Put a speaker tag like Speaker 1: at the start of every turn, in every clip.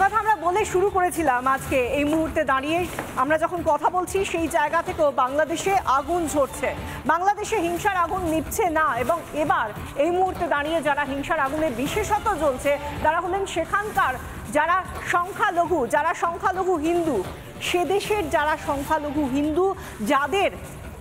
Speaker 1: কথা আমরা বলে শুরু করেছিলাম আজকে এই মুহূর্তে দাঁড়িয়ে আমরা যখন কথা বলছি সেই জায়গা থেকেও বাংলাদেশে আগুন ঝরছে, বাংলাদেশে হিংসার আগুন নিভছে না। এবং এবার এই মুহূর্তে দাঁড়িয়ে যারা হিংসার আগুনে বিশেষত জ্বলছে তারা হলেন সেখানকার যারা সংখ্যালঘু হিন্দু, সে দেশের যারা সংখ্যালঘু হিন্দু, যাদের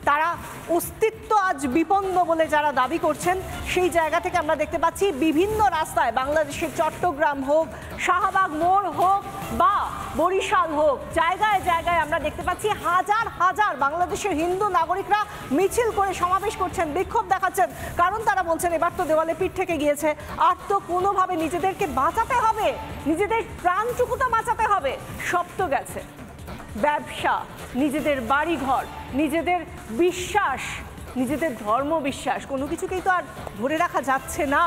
Speaker 1: তারা অস্তিত্ব আজ বিপন্ন বলে যারা দাবি করছেন, সেই জায়গা থেকে আমরা দেখতে পাচ্ছি বিভিন্ন রাস্তায় বাংলাদেশের চট্টগ্রাম হোক, শাহবাগ মোড় হোক বা বরিশাল হোক, জায়গায় জায়গায় আমরা দেখতে পাচ্ছি হাজার হাজার বাংলাদেশের হিন্দু নাগরিকরা মিছিল করে সমাবেশ করছেন, বিক্ষোভ দেখাচ্ছেন। কারণ তারা বলছেন এবার তো দেওয়ালে পিঠ থেকে গিয়েছে, আর তো কোনোভাবে নিজেদেরকে বাঁচাতে হবে, নিজেদের প্রাণটুকু তো বাঁচাতে হবে। সব তো গেছে, ব্যবসা, নিজেদের বাড়িঘর, নিজেদের বিশ্বাস, নিজেদের ধর্ম বিশ্বাস, কোনো কিছুকেই তো আর ধরে রাখা যাচ্ছে না।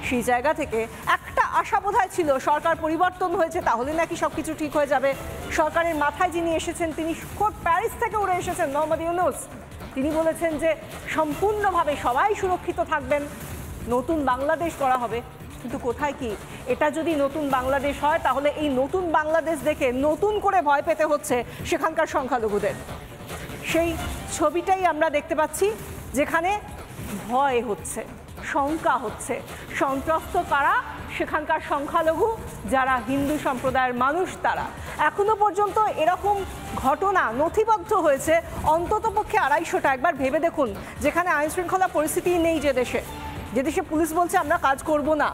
Speaker 1: সেই জায়গা থেকে একটা আশা বোধহয় ছিল সরকার পরিবর্তন হয়েছে তাহলে নাকি সব কিছু ঠিক হয়ে যাবে। সরকারের মাথায় যিনি এসেছেন তিনি খোদ প্যারিস থেকে উড়ে এসেছেন, মোহাম্মদ ইউনূস। তিনি বলেছেন যে সম্পূর্ণভাবে সবাই সুরক্ষিত থাকবেন, নতুন বাংলাদেশ করা হবে। কিন্তু কোথায় কি? এটা যদি নতুন বাংলাদেশ হয় তাহলে এই নতুন বাংলাদেশ দেখে নতুন করে ভয় পেতে হচ্ছে সেখানকার সংখ্যালঘুদের। সেই ছবিটাই আমরা দেখতে পাচ্ছি, যেখানে ভয় হচ্ছে, শঙ্কা হচ্ছে। সন্ত্রস্ত কারা? সেখানকার সংখ্যালঘু যারা হিন্দু সম্প্রদায়ের মানুষ। তারা এখনো পর্যন্ত এরকম ঘটনা নথিবদ্ধ হয়েছে অন্ততপক্ষে 250টা। একবার ভেবে দেখুন, যেখানে আইনশৃঙ্খলা পরিস্থিতি নেই, যে দেশে পুলিশ বলছে আমরা কাজ করব না,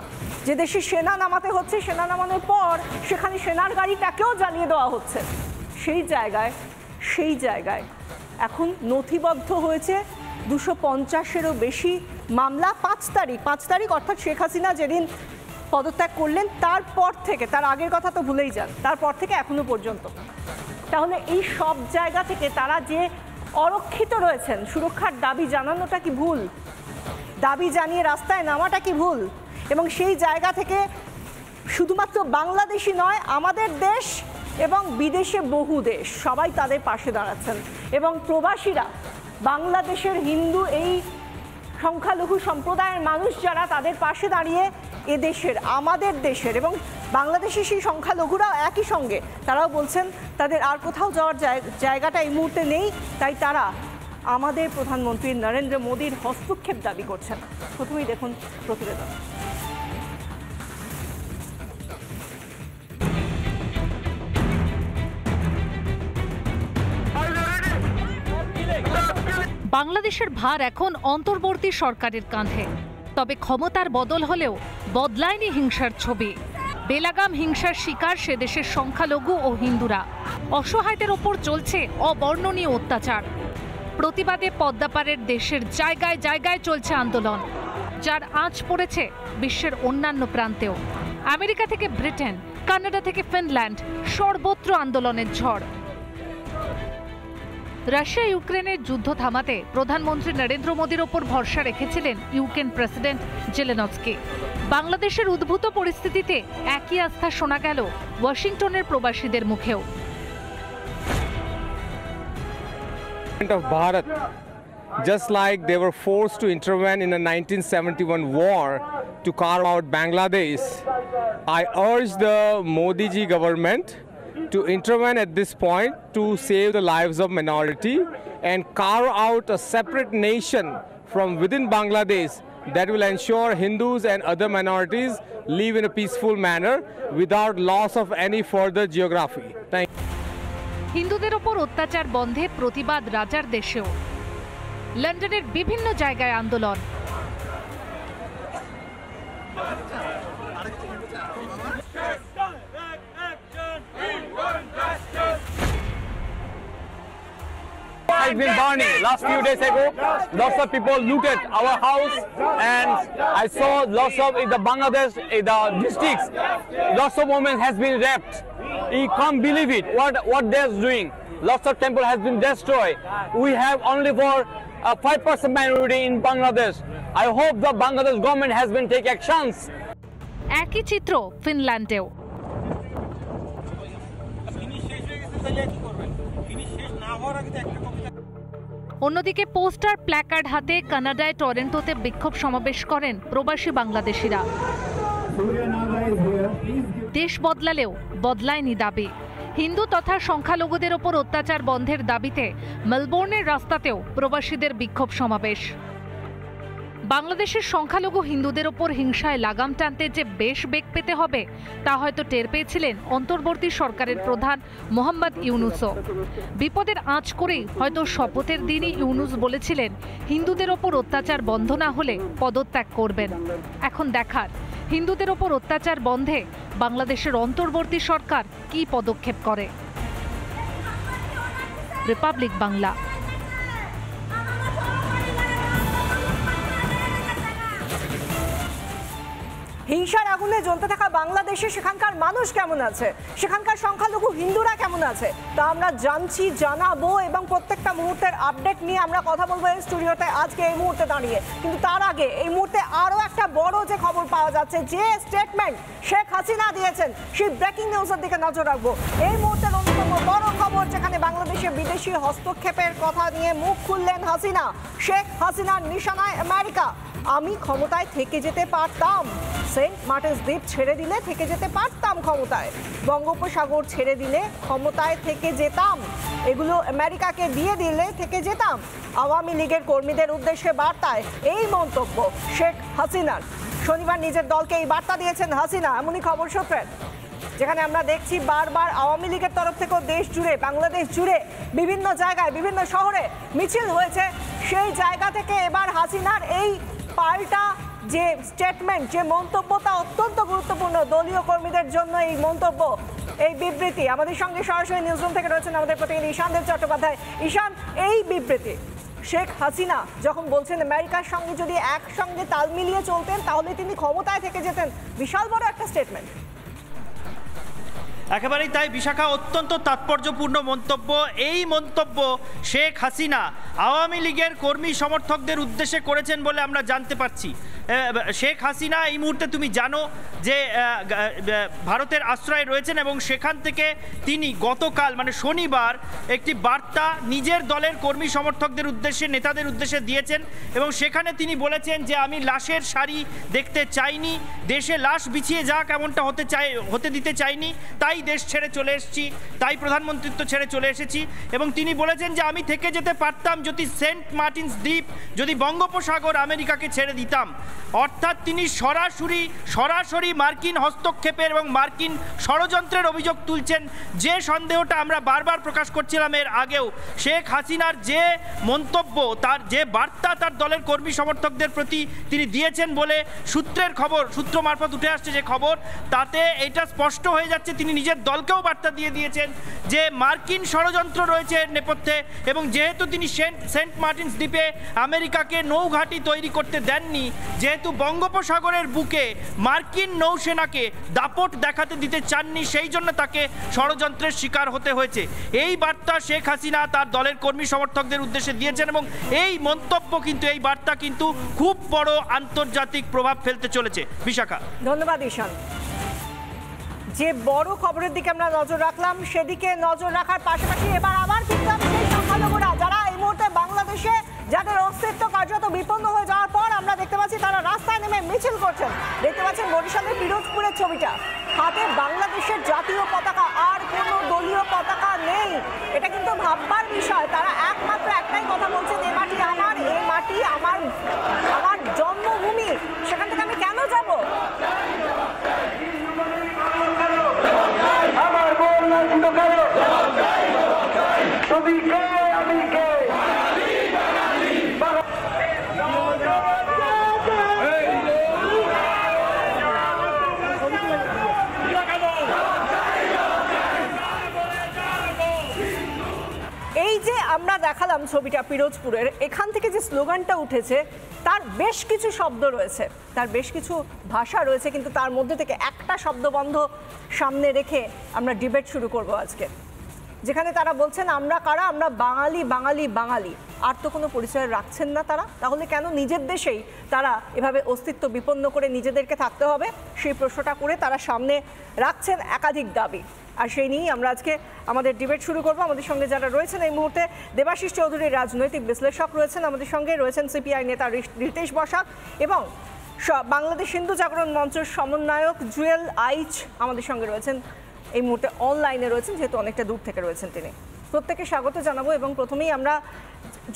Speaker 1: যে দেশে সেনা নামাতে হচ্ছে, সেনা নামানোর পর সেখানে সেনার গাড়িটাকেও জ্বালিয়ে দেওয়া হচ্ছে, সেই জায়গায় এখন নথিবদ্ধ হয়েছে 250-এরও বেশি মামলা। 5 তারিখ অর্থাৎ শেখ হাসিনা যেদিন পদত্যাগ করলেন তারপর থেকে, তার আগের কথা তো ভুলেই যান, তারপর থেকে এখনো পর্যন্ত। তাহলে এই সব জায়গা থেকে তারা যে অরক্ষিত রয়েছেন, সুরক্ষার দাবি জানানোটা কি ভুল? দাবি জানিয়ে রাস্তায় নামাটা কি ভুল? এবং সেই জায়গা থেকে শুধুমাত্র বাংলাদেশই নয়, আমাদের দেশ এবং বিদেশে বহু দেশ সবাই তাদের পাশে দাঁড়াচ্ছেন। এবং প্রবাসীরা, বাংলাদেশের হিন্দু এই সংখ্যালঘু সম্প্রদায়ের মানুষ যারা, তাদের পাশে দাঁড়িয়ে এদেশের, আমাদের দেশের এবং বাংলাদেশের সেই সংখ্যালঘুরাও একই সঙ্গে তারাও বলছেন তাদের আর কোথাও যাওয়ার জায়গাটা এই মুহূর্তে নেই, তাই তারা আমাদের প্রধানমন্ত্রী নরেন্দ্র মোদীর হস্তক্ষেপ দাবি করছেন। প্রথমেই দেখুন প্রতিবেদন।
Speaker 2: বাংলাদেশের ভার এখন অন্তর্বর্তী সরকারের কাঁধে, তবে ক্ষমতার বদল হলেও বদলায়নি হিংসার ছবি। বেলাগাম হিংসার শিকার সে দেশের সংখ্যালঘু ও হিন্দুরা। অসহায়দের ওপর চলছে অবর্ণনীয় অত্যাচার। প্রতিবাদে পদ্মাপাড়ের দেশের জায়গায় জায়গায় চলছে আন্দোলন, যার আঁচ পড়েছে বিশ্বের অন্যান্য প্রান্তেও। আমেরিকা থেকে ব্রিটেন, কানাডা থেকে ফিনল্যান্ড, সর্বত্র আন্দোলনের ঝড়। রাশিয়া ইউক্রেনের যুদ্ধ থামাতে প্রধানমন্ত্রী নরেন্দ্র মোদীর ওপর ভরসা রেখেছিলেন ইউক্রেন প্রেসিডেন্ট জেলেনস্কি। বাংলাদেশের উদ্ভূত পরিস্থিতিতে একই আস্থা শোনা গেল ওয়াশিংটনের প্রবাসীদের মুখেও।
Speaker 3: of Bharat, just like they were forced to intervene in the 1971 war to carve out Bangladesh, I urge the Modi ji government to intervene at this point to save the lives of minority and carve out a separate nation from within Bangladesh that will ensure Hindus and other minorities live in a peaceful manner without loss of any further geography. Thank you.
Speaker 2: হিন্দুদের ওপর অত্যাচার বন্ধে প্রতিবাদ রাজার দেশেও। লন্ডনের বিভিন্ন জায়গায় আন্দোলন।
Speaker 4: Has been burning. Last few days ago, lots of people looted our house, and I saw lots of in the Bangladesh, in the districts, lots of women has been raped. You can't believe it. What they're doing. Lots of temple has been destroyed. We have only for 5% minority in Bangladesh. I hope the Bangladesh government has been take actions.
Speaker 2: একই চিত্র ফিনল্যান্ডেও। অন্যদিকে poster placard হাতে কানাডায় টরন্টোতে বিক্ষোভ সমাবেশ করেন প্রবাসী বাংলাদেশিরা। দেশ বদলালেও বদলায়নি দাবি। হিন্দু তথা সংখ্যালঘুদের ওপর অত্যাচার বন্ধের দাবিতে মেলবোর্নের রাস্তাতেও প্রবাসীদের বিক্ষোভ সমাবেশ। বাংলাদেশের সংখ্যালঘু হিন্দুদের ওপর হিংসায় লাগাম টানতে যে বেশ বেগ পেতে হবে তা হয়তো টের পেয়েছিলেন অন্তর্বর্তী সরকারের প্রধান মোহাম্মদ ইউনূসও। বিপদের আঁচ করেই হয়তো শপথের দিনই ইউনূস বলেছিলেন হিন্দুদের ওপর অত্যাচার বন্ধ না হলে পদত্যাগ করবেন। এখন দেখার হিন্দুদের ওপর অত্যাচার বন্ধে বাংলাদেশের অন্তর্বর্তী সরকার কী পদক্ষেপ করে। রিপাবলিক বাংলা।
Speaker 1: হিংসার আগুনে জ্বলতে থাকা বাংলাদেশে সেখানকার মানুষ কেমন আছে, সেখানকার সংখ্যালঘু হিন্দুরা কেমন আছে তা আমরা জানছি, জানাবো এবং প্রত্যেকটা মুহূর্তের আপডেট নিয়ে আমরা কথা বলবো এই স্টুডিওতে আজকে এই মুহূর্তে দাঁড়িয়ে। কিন্তু তার আগে এই মুহূর্তে আরও একটা বড় যে খবর পাওয়া যাচ্ছে, যে স্টেটমেন্ট শেখ হাসিনা দিয়েছেন, সেই ব্রেকিং নিউজের দিকে নজর রাখবো। এই মুহূর্তের অন্যতম বড় খবর, যেখানে বাংলাদেশে বিদেশি হস্তক্ষেপের কথা নিয়ে মুখ খুললেন হাসিনা। শেখ হাসিনার নিশানায় আমেরিকা। আমি ক্ষমতায় থেকে যেতে পারতাম, সেন্ট মার্টিনস দ্বীপ ছেড়ে দিলে থেকে যেতে পারতাম ক্ষমতায়, বঙ্গোপসাগর ছেড়ে দিলে ক্ষমতায় থেকে যেতাম, এগুলো আমেরিকাকে দিয়ে দিলে থেকে যেতাম। আওয়ামী লীগের কর্মীদের উদ্দেশ্যে বার্তায় এই মন্তব্য শেখ হাসিনার। শনিবার নিজের দলকে এই বার্তা দিয়েছেন হাসিনা, এমনই খবর সূত্রে, যেখানে আমরা দেখছি বারবার আওয়ামী লীগের তরফ থেকেও দেশ জুড়ে, বাংলাদেশ জুড়ে বিভিন্ন জায়গায়, বিভিন্ন শহরে মিছিল হয়েছে। সেই জায়গা থেকে এবার হাসিনার এই পাল্টা যে স্টেটমেন্ট, যে মন্তব্য, তা অত্যন্ত গুরুত্বপূর্ণ দলীয় কর্মীদের জন্য। এই মন্তব্য, এই বিবৃতি, আমাদের সঙ্গে সরাসরি নিউজরুম থেকে রয়েছেন আমাদের প্রতিনিধি ঈশান দেব চট্টোপাধ্যায়। ঈশান, এই বিবৃতি শেখ হাসিনা যখন বলছেন আমেরিকার সঙ্গে যদি একসঙ্গে তাল মিলিয়ে চলতেন তাহলে তিনি ক্ষমতায় থেকে যেতেন, বিশাল বড় একটা স্টেটমেন্ট।
Speaker 5: একেবারেই তাই বিশাখা, অত্যন্ত তাৎপর্যপূর্ণ মন্তব্য। এই মন্তব্য শেখ হাসিনা আওয়ামী লীগের কর্মী সমর্থকদের উদ্দেশ্যে করেছেন বলে আমরা জানতে পারছি। শেখ হাসিনা এই মুহূর্তে তুমি জানো যে ভারতের আশ্রয়ে রয়েছেন এবং সেখান থেকে তিনি গতকাল মানে শনিবার একটি বার্তা নিজের দলের কর্মী সমর্থকদের উদ্দেশ্যে, নেতাদের উদ্দেশ্যে দিয়েছেন এবং সেখানে তিনি বলেছেন যে আমি লাশের সারি দেখতে চাইনি, দেশে লাশ বিছিয়ে যাক এমনটা হতে দিতে চাইনি, তাই দেশ ছেড়ে চলে এসেছি, তাই প্রধানমন্ত্রিত্ব ছেড়ে চলে এসেছি। এবং তিনি বলেছেন যে আমি থেকে যেতে পারতাম যদি সেন্ট মার্টিনস দ্বীপ, যদি বঙ্গোপসাগর আমেরিকাকে ছেড়ে দিতাম। অর্থাৎ তিনি সরাসরি মার্কিন হস্তক্ষেপের এবং মার্কিন ষড়যন্ত্রের অভিযোগ তুলছেন, যে সন্দেহটা আমরা বারবার প্রকাশ করছিলাম এর আগেও। শেখ হাসিনার যে মন্তব্য, তার যে বার্তা তার দলের কর্মী সমর্থকদের প্রতি তিনি দিয়েছেন বলে সূত্র মারফত উঠে আসছে যে খবর, তাতে এটা স্পষ্ট হয়ে যাচ্ছে তিনি নিজের দলকেও বার্তা দিয়ে দিয়েছেন যে মার্কিন ষড়যন্ত্র রয়েছে এর নেপথ্যে। এবং যেহেতু তিনি সেন্ট মার্টিনস দ্বীপে আমেরিকাকে নৌঘাঁটি তৈরি করতে দেননি, যেহেতু বঙ্গোপসাগরের বুকে মার্কিন নৌসেনাকে দাপট দেখাতে দিতে চাননি, সেই জন্য তাকে ষড়যন্ত্রের শিকার হতে হয়েছে। এই বার্তা শেখ হাসিনা তার দলের কর্মী সমর্থকদের উদ্দেশ্যে দিয়েছেন এবং এই মন্তব্য কিন্তু, এই বার্তা কিন্তু খুব বড় আন্তর্জাতিক প্রভাব ফেলতে চলেছে। বিশাখা,
Speaker 1: ধন্যবাদ ঈশান। যে বড় খবরের দিকে আমরা নজর রাখলাম, সেদিকে নজর রাখার পাশাপাশি এবার আবার ফিরলাম সেই সংখ্যালঘুরা যারা এই মুহূর্তে বাংলাদেশে, যাদের অস্তিত্ব কার্যত বিপন্ন হয়ে যাওয়ার পর আমরা দেখতে পাচ্ছি তারা রাস্তায় নেমে মিছিল করছেন। দেখতে পাচ্ছেন বরিশালের পিরোজপুরের ছবিটা, হাতে বাংলাদেশের জাতীয় পতাকা, আর কোনো দলীয় পতাকা নেই। এটা কিন্তু ভাববার বিষয়। তারা একমাত্র একটাই কথা বলছেন, এ মাটি আমার, এ মাটি আমার জন্মভূমি, সেখান থেকে আমি কেন যাব? এই যে আমরা দেখালাম ছবিটা পিরোজপুরের, এখান থেকে যে স্লোগানটা উঠেছে তার বেশ কিছু শব্দ রয়েছে, তার বেশ কিছু ভাষা রয়েছে, কিন্তু তার মধ্যে থেকে একটা শব্দবন্ধ সামনে রেখে আমরা ডিবেট শুরু করব আজকে, যেখানে তারা বলছেন আমরা কারা, আমরা বাঙালি বাঙালি বাঙালি। আর তো কোনো পরিচয় রাখছেন না তারা, তাহলে কেন নিজের দেশেই তারা এভাবে অস্তিত্ব বিপন্ন করে নিজেদেরকে থাকতে হবে, সেই প্রশ্নটা করে তারা সামনে রাখছেন একাধিক দাবি। আর সেই নিয়েই আমরা আজকে আমাদের ডিবেট শুরু করব। আমাদের সঙ্গে যারা রয়েছেন এই মুহূর্তে, দেবাশিস চৌধুরী রাজনৈতিক বিশ্লেষক রয়েছেন আমাদের সঙ্গে, রয়েছেন সিপিআই নেতা রিতেশ বসাক এবং বাংলাদেশ হিন্দু জাগরণ মঞ্চের সমন্বয়ক জুয়েল আইচ আমাদের সঙ্গে রয়েছেন, এই মুহূর্তে অনলাইনে রয়েছেন, যেহেতু অনেকটা দূর থেকে রয়েছেন তিনি। প্রত্যেককে স্বাগত জানাবো এবং প্রথমেই আমরা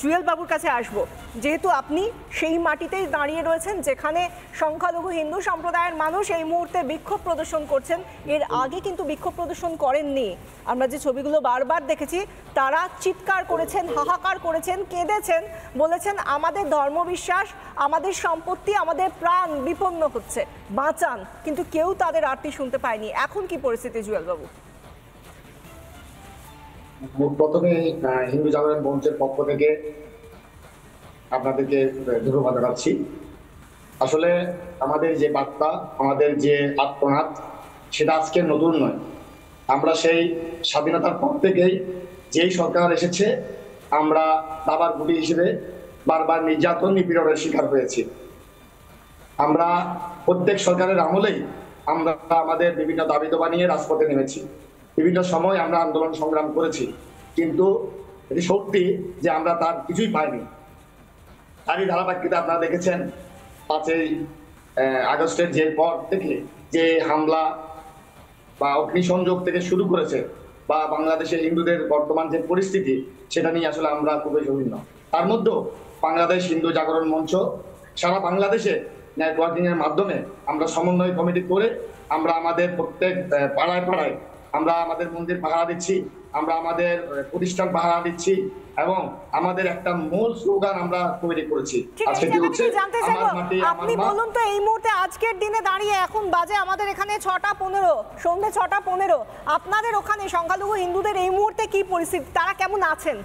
Speaker 1: জুয়েল বাবুর কাছে আসব, যেহেতু আপনি সেই মাটিতেই দাঁড়িয়ে রয়েছেন যেখানে সংখ্যালঘু হিন্দু সম্প্রদায়ের মানুষ এই মুহূর্তে বিক্ষোভ প্রদর্শন করছেন। এর আগে কিন্তু বিক্ষোভ প্রদর্শন করেননি। আমরা যে ছবিগুলো বারবার দেখেছি, তারা চিৎকার করেছেন, হাহাকার করেছেন, কেঁদেছেন, বলেছেন আমাদের ধর্মবিশ্বাস, আমাদের সম্পত্তি, আমাদের প্রাণ বিপন্ন হচ্ছে, বাঁচান। কিন্তু কেউ তাদের আরতি শুনতে পায়নি। এখন কি পরিস্থিতি জুয়েল বাবু?
Speaker 6: প্রথমে হিন্দু জাগরণ মঞ্চের পক্ষ থেকে আপনাদেরকে ধন্যবাদ জানাচ্ছি। আসলে আমাদের যে বার্তা, আমাদের যে আত্মনাদ, সেটা আজকে নতুন নয়। আমরা সেই স্বাধীনতার পর থেকেই যেই সরকার এসেছে, আমরা দাবার গুটি হিসেবে বারবার নির্যাতন নিপীড়নের শিকার হয়েছি। আমরা প্রত্যেক সরকারের আমলেই আমরা আমাদের বিভিন্ন দাবি দাবা নিয়ে রাজপথে নেমেছি, বিভিন্ন সময় আমরা আন্দোলন সংগ্রাম করেছি, কিন্তু এটি সত্যি যে আমরা তার কিছুই পাইনি। তারই ধারাবাহিকতা আপনারা দেখেছেন 5ই আগস্টের যে পর থেকে যে হামলা বা অগ্নিসংযোগ থেকে শুরু করেছে, বা বাংলাদেশের হিন্দুদের বর্তমান যে পরিস্থিতি, সেটা নিয়ে আসলে আমরা খুবই বিভিন্ন। তার মধ্যেও বাংলাদেশ হিন্দু জাগরণ মঞ্চ সারা বাংলাদেশে নেটওয়ার্কিং এর মাধ্যমে আমরা সমন্বয় কমিটি করে আমরা আমাদের প্রত্যেক পাড়ায় পাড়ায় আমরা আমাদের মন্দির পাহারা দিচ্ছি, আমরা আমাদের প্রতিষ্ঠান পাহারা দিচ্ছি, এবং আমাদের একটা মূল স্লোগান আমরা তৈরি করেছি।
Speaker 1: আজকে কি হচ্ছে আপনি বলুন তো, এই মুহূর্তে আজকের দিনে দাঁড়িয়ে এখন বাজে আমাদের এখানে 6টা 15, সন্ধ্যে 6টা 15, আপনাদের ওখানে সংখ্যালঘু হিন্দুদের এই মুহূর্তে কি পরিস্থিতি, তারা কেমন আছেন?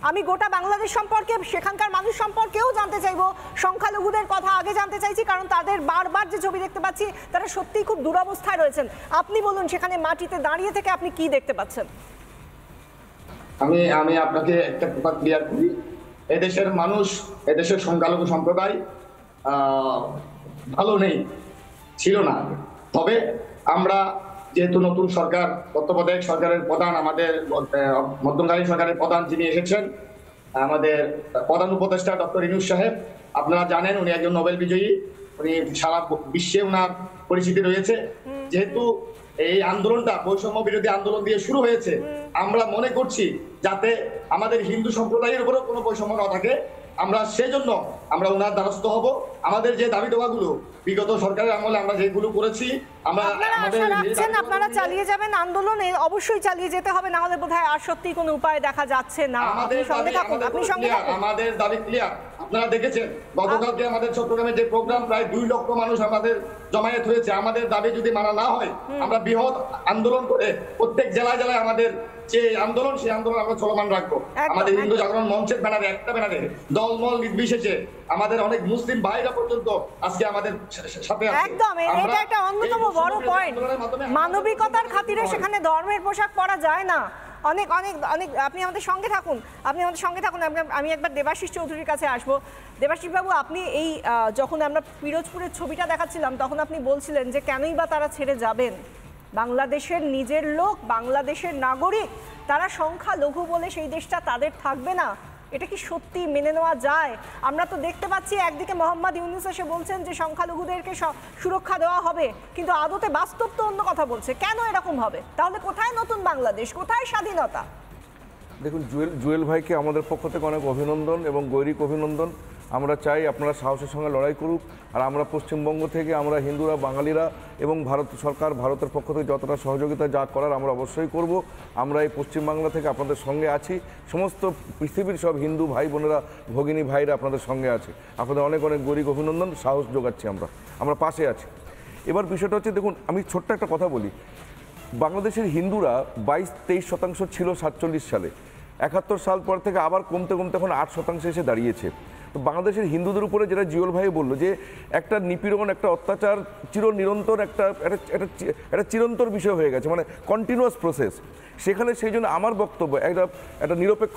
Speaker 1: আমি গোটা বাংলাদেশ সম্পর্কে, সেখানকার মানুষ সম্পর্কেও জানতে চাইবো, সংখ্যালঘুদের কথা আগে জানতে চাইছি, কারণ তাদের বারবার যে ছবি দেখতে পাচ্ছি, তারা সত্যিই খুব দুরবস্থায় রয়েছেন। আপনি বলুন, সেখানে মাটিতে দাঁড়িয়ে থেকে আপনি কি দেখতে পাচ্ছেন?
Speaker 6: আমি আপনাকে একটা কথা ক্লিয়ার করি, এদেশের মানুষ, এদেশের সংখ্যালঘু সম্প্রদায় ভালো নেই, ছিল না। তবে আমরা যেহেতু নতুন সরকার, তত্ত্বাবধায়ক সরকারের প্রধান, আমাদের মধ্যকালীন সরকারের প্রধান যিনি এসেছেন, আমাদের প্রধান উপদেষ্টা ডক্টর ইউনূস সাহেব, আপনারা জানেন উনি একজন নোবেল বিজয়ী, উনি সারা বিশ্বে ওনার পরিচিতি রয়েছে। যেহেতু এই আন্দোলনটা বৈষম্য বিরোধী আন্দোলন দিয়ে শুরু হয়েছে, আমরা মনে করছি যাতে আমাদের হিন্দু সম্প্রদায়ের উপরেও কোনো বৈষম্য না থাকে, আমরা সেজন্য আমরা ওনার দ্বারস্থ হব। আমাদের যে দাবি দাবাগুলো বিগত সরকারের আমলে আমরা যেগুলো করেছি,
Speaker 1: আপনারা চালিয়ে যাবেন আন্দোলন, অবশ্যই চালিয়ে যেতে হবে, না হলে বোধহয় আর সত্যি কোনো উপায় দেখা যাচ্ছে না।
Speaker 6: আমাদের দাবি ক্লিয়ার। আপনারা দেখেছেন গতকালকে আমাদের চট্টগ্রামে যে প্রোগ্রাম, প্রায় 2 লক্ষ মানুষ আমাদের জমায়েত হয়েছে। আমাদের দাবি যদি মানা না হয়, আমরা বৃহৎ আন্দোলন করে প্রত্যেক জেলায় জেলায় আমাদের যে আন্দোলন, সেই আন্দোলন আমরা চলমান রাখবো। আমাদের হিন্দু জাগরণ মঞ্চের ব্যানারে, একটা ব্যানারে দলমল নির্বিশেষে আমাদের অনেক মুসলিম ভাইরা পর্যন্ত আজকে আমাদের সাথে আছে।
Speaker 1: একদম, এটা একটা অন্যতম বড় পয়েন্ট। মানবিকতার খাতিরে সেখানে ধর্মের পোশাক পরা যায় না। অনেক অনেক অনেক আপনি আমাদের সঙ্গে থাকুন, আমি একবার দেবাশিস চৌধুরীর কাছে আসবো। দেবাশিস বাবু, আপনি এই যখন আমরা পিরোজপুরের ছবিটা দেখাচ্ছিলাম, তখন আপনি বলছিলেন যে কেনই বা তারা ছেড়ে যাবেন, বাংলাদেশের নিজের লোক, বাংলাদেশের নাগরিক, তারা সংখ্যালঘু বলে সেই দেশটা তাদের থাকবে না। এটা কি সত্যি মেনে নেওয়া যায়? আমরা তো দেখতে পাচ্ছি একদিকে মোহাম্মদ ইউনূস এসে বলছেন যে সংখ্যালঘুদেরকে সুরক্ষা দেওয়া হবে, কিন্তু আদতে বাস্তব তো অন্য কথা বলছে। কেন এরকম হবে? তাহলে কোথায় নতুন বাংলাদেশ, কোথায় স্বাধীনতা?
Speaker 7: দেখুন, জুয়েল ভাইকে আমাদের পক্ষ থেকে অনেক অভিনন্দন এবং গৈরিক অভিনন্দন। আমরা চাই আপনারা সাহসের সঙ্গে লড়াই করুক। আর আমরা পশ্চিমবঙ্গ থেকে, আমরা হিন্দুরা, বাঙালিরা এবং ভারত সরকার, ভারতের পক্ষ থেকে যতটা সহযোগিতা যা করার আমরা অবশ্যই করব। আমরা এই পশ্চিমবাংলা থেকে আপনাদের সঙ্গে আছি, সমস্ত পৃথিবীর সব হিন্দু ভাই বোনেরা, ভগিনী ভাইরা আপনাদের সঙ্গে আছে। আপনাদের অনেক অনেক গৈরিক অভিনন্দন, সাহস যোগাচ্ছি, আমরা পাশে আছি। এবার বিষয়টা হচ্ছে, দেখুন আমি ছোট্ট একটা কথা বলি। বাংলাদেশের হিন্দুরা 22-23% ছিল 47 সালে, 71 সাল পর থেকে আবার কমতে কমতে এখন 8% এসে দাঁড়িয়েছে। তো বাংলাদেশের হিন্দুদের উপরে যেটা জুয়েল ভাই বললো, যে একটা নিপীড়ন, একটা অত্যাচার চিরনিরন্তর একটা চিরন্তর বিষয় হয়ে গেছে, মানে কন্টিনিউয়াস প্রসেস। সেখানে সেই জন্য আমার বক্তব্য একটা নিরপেক্ষ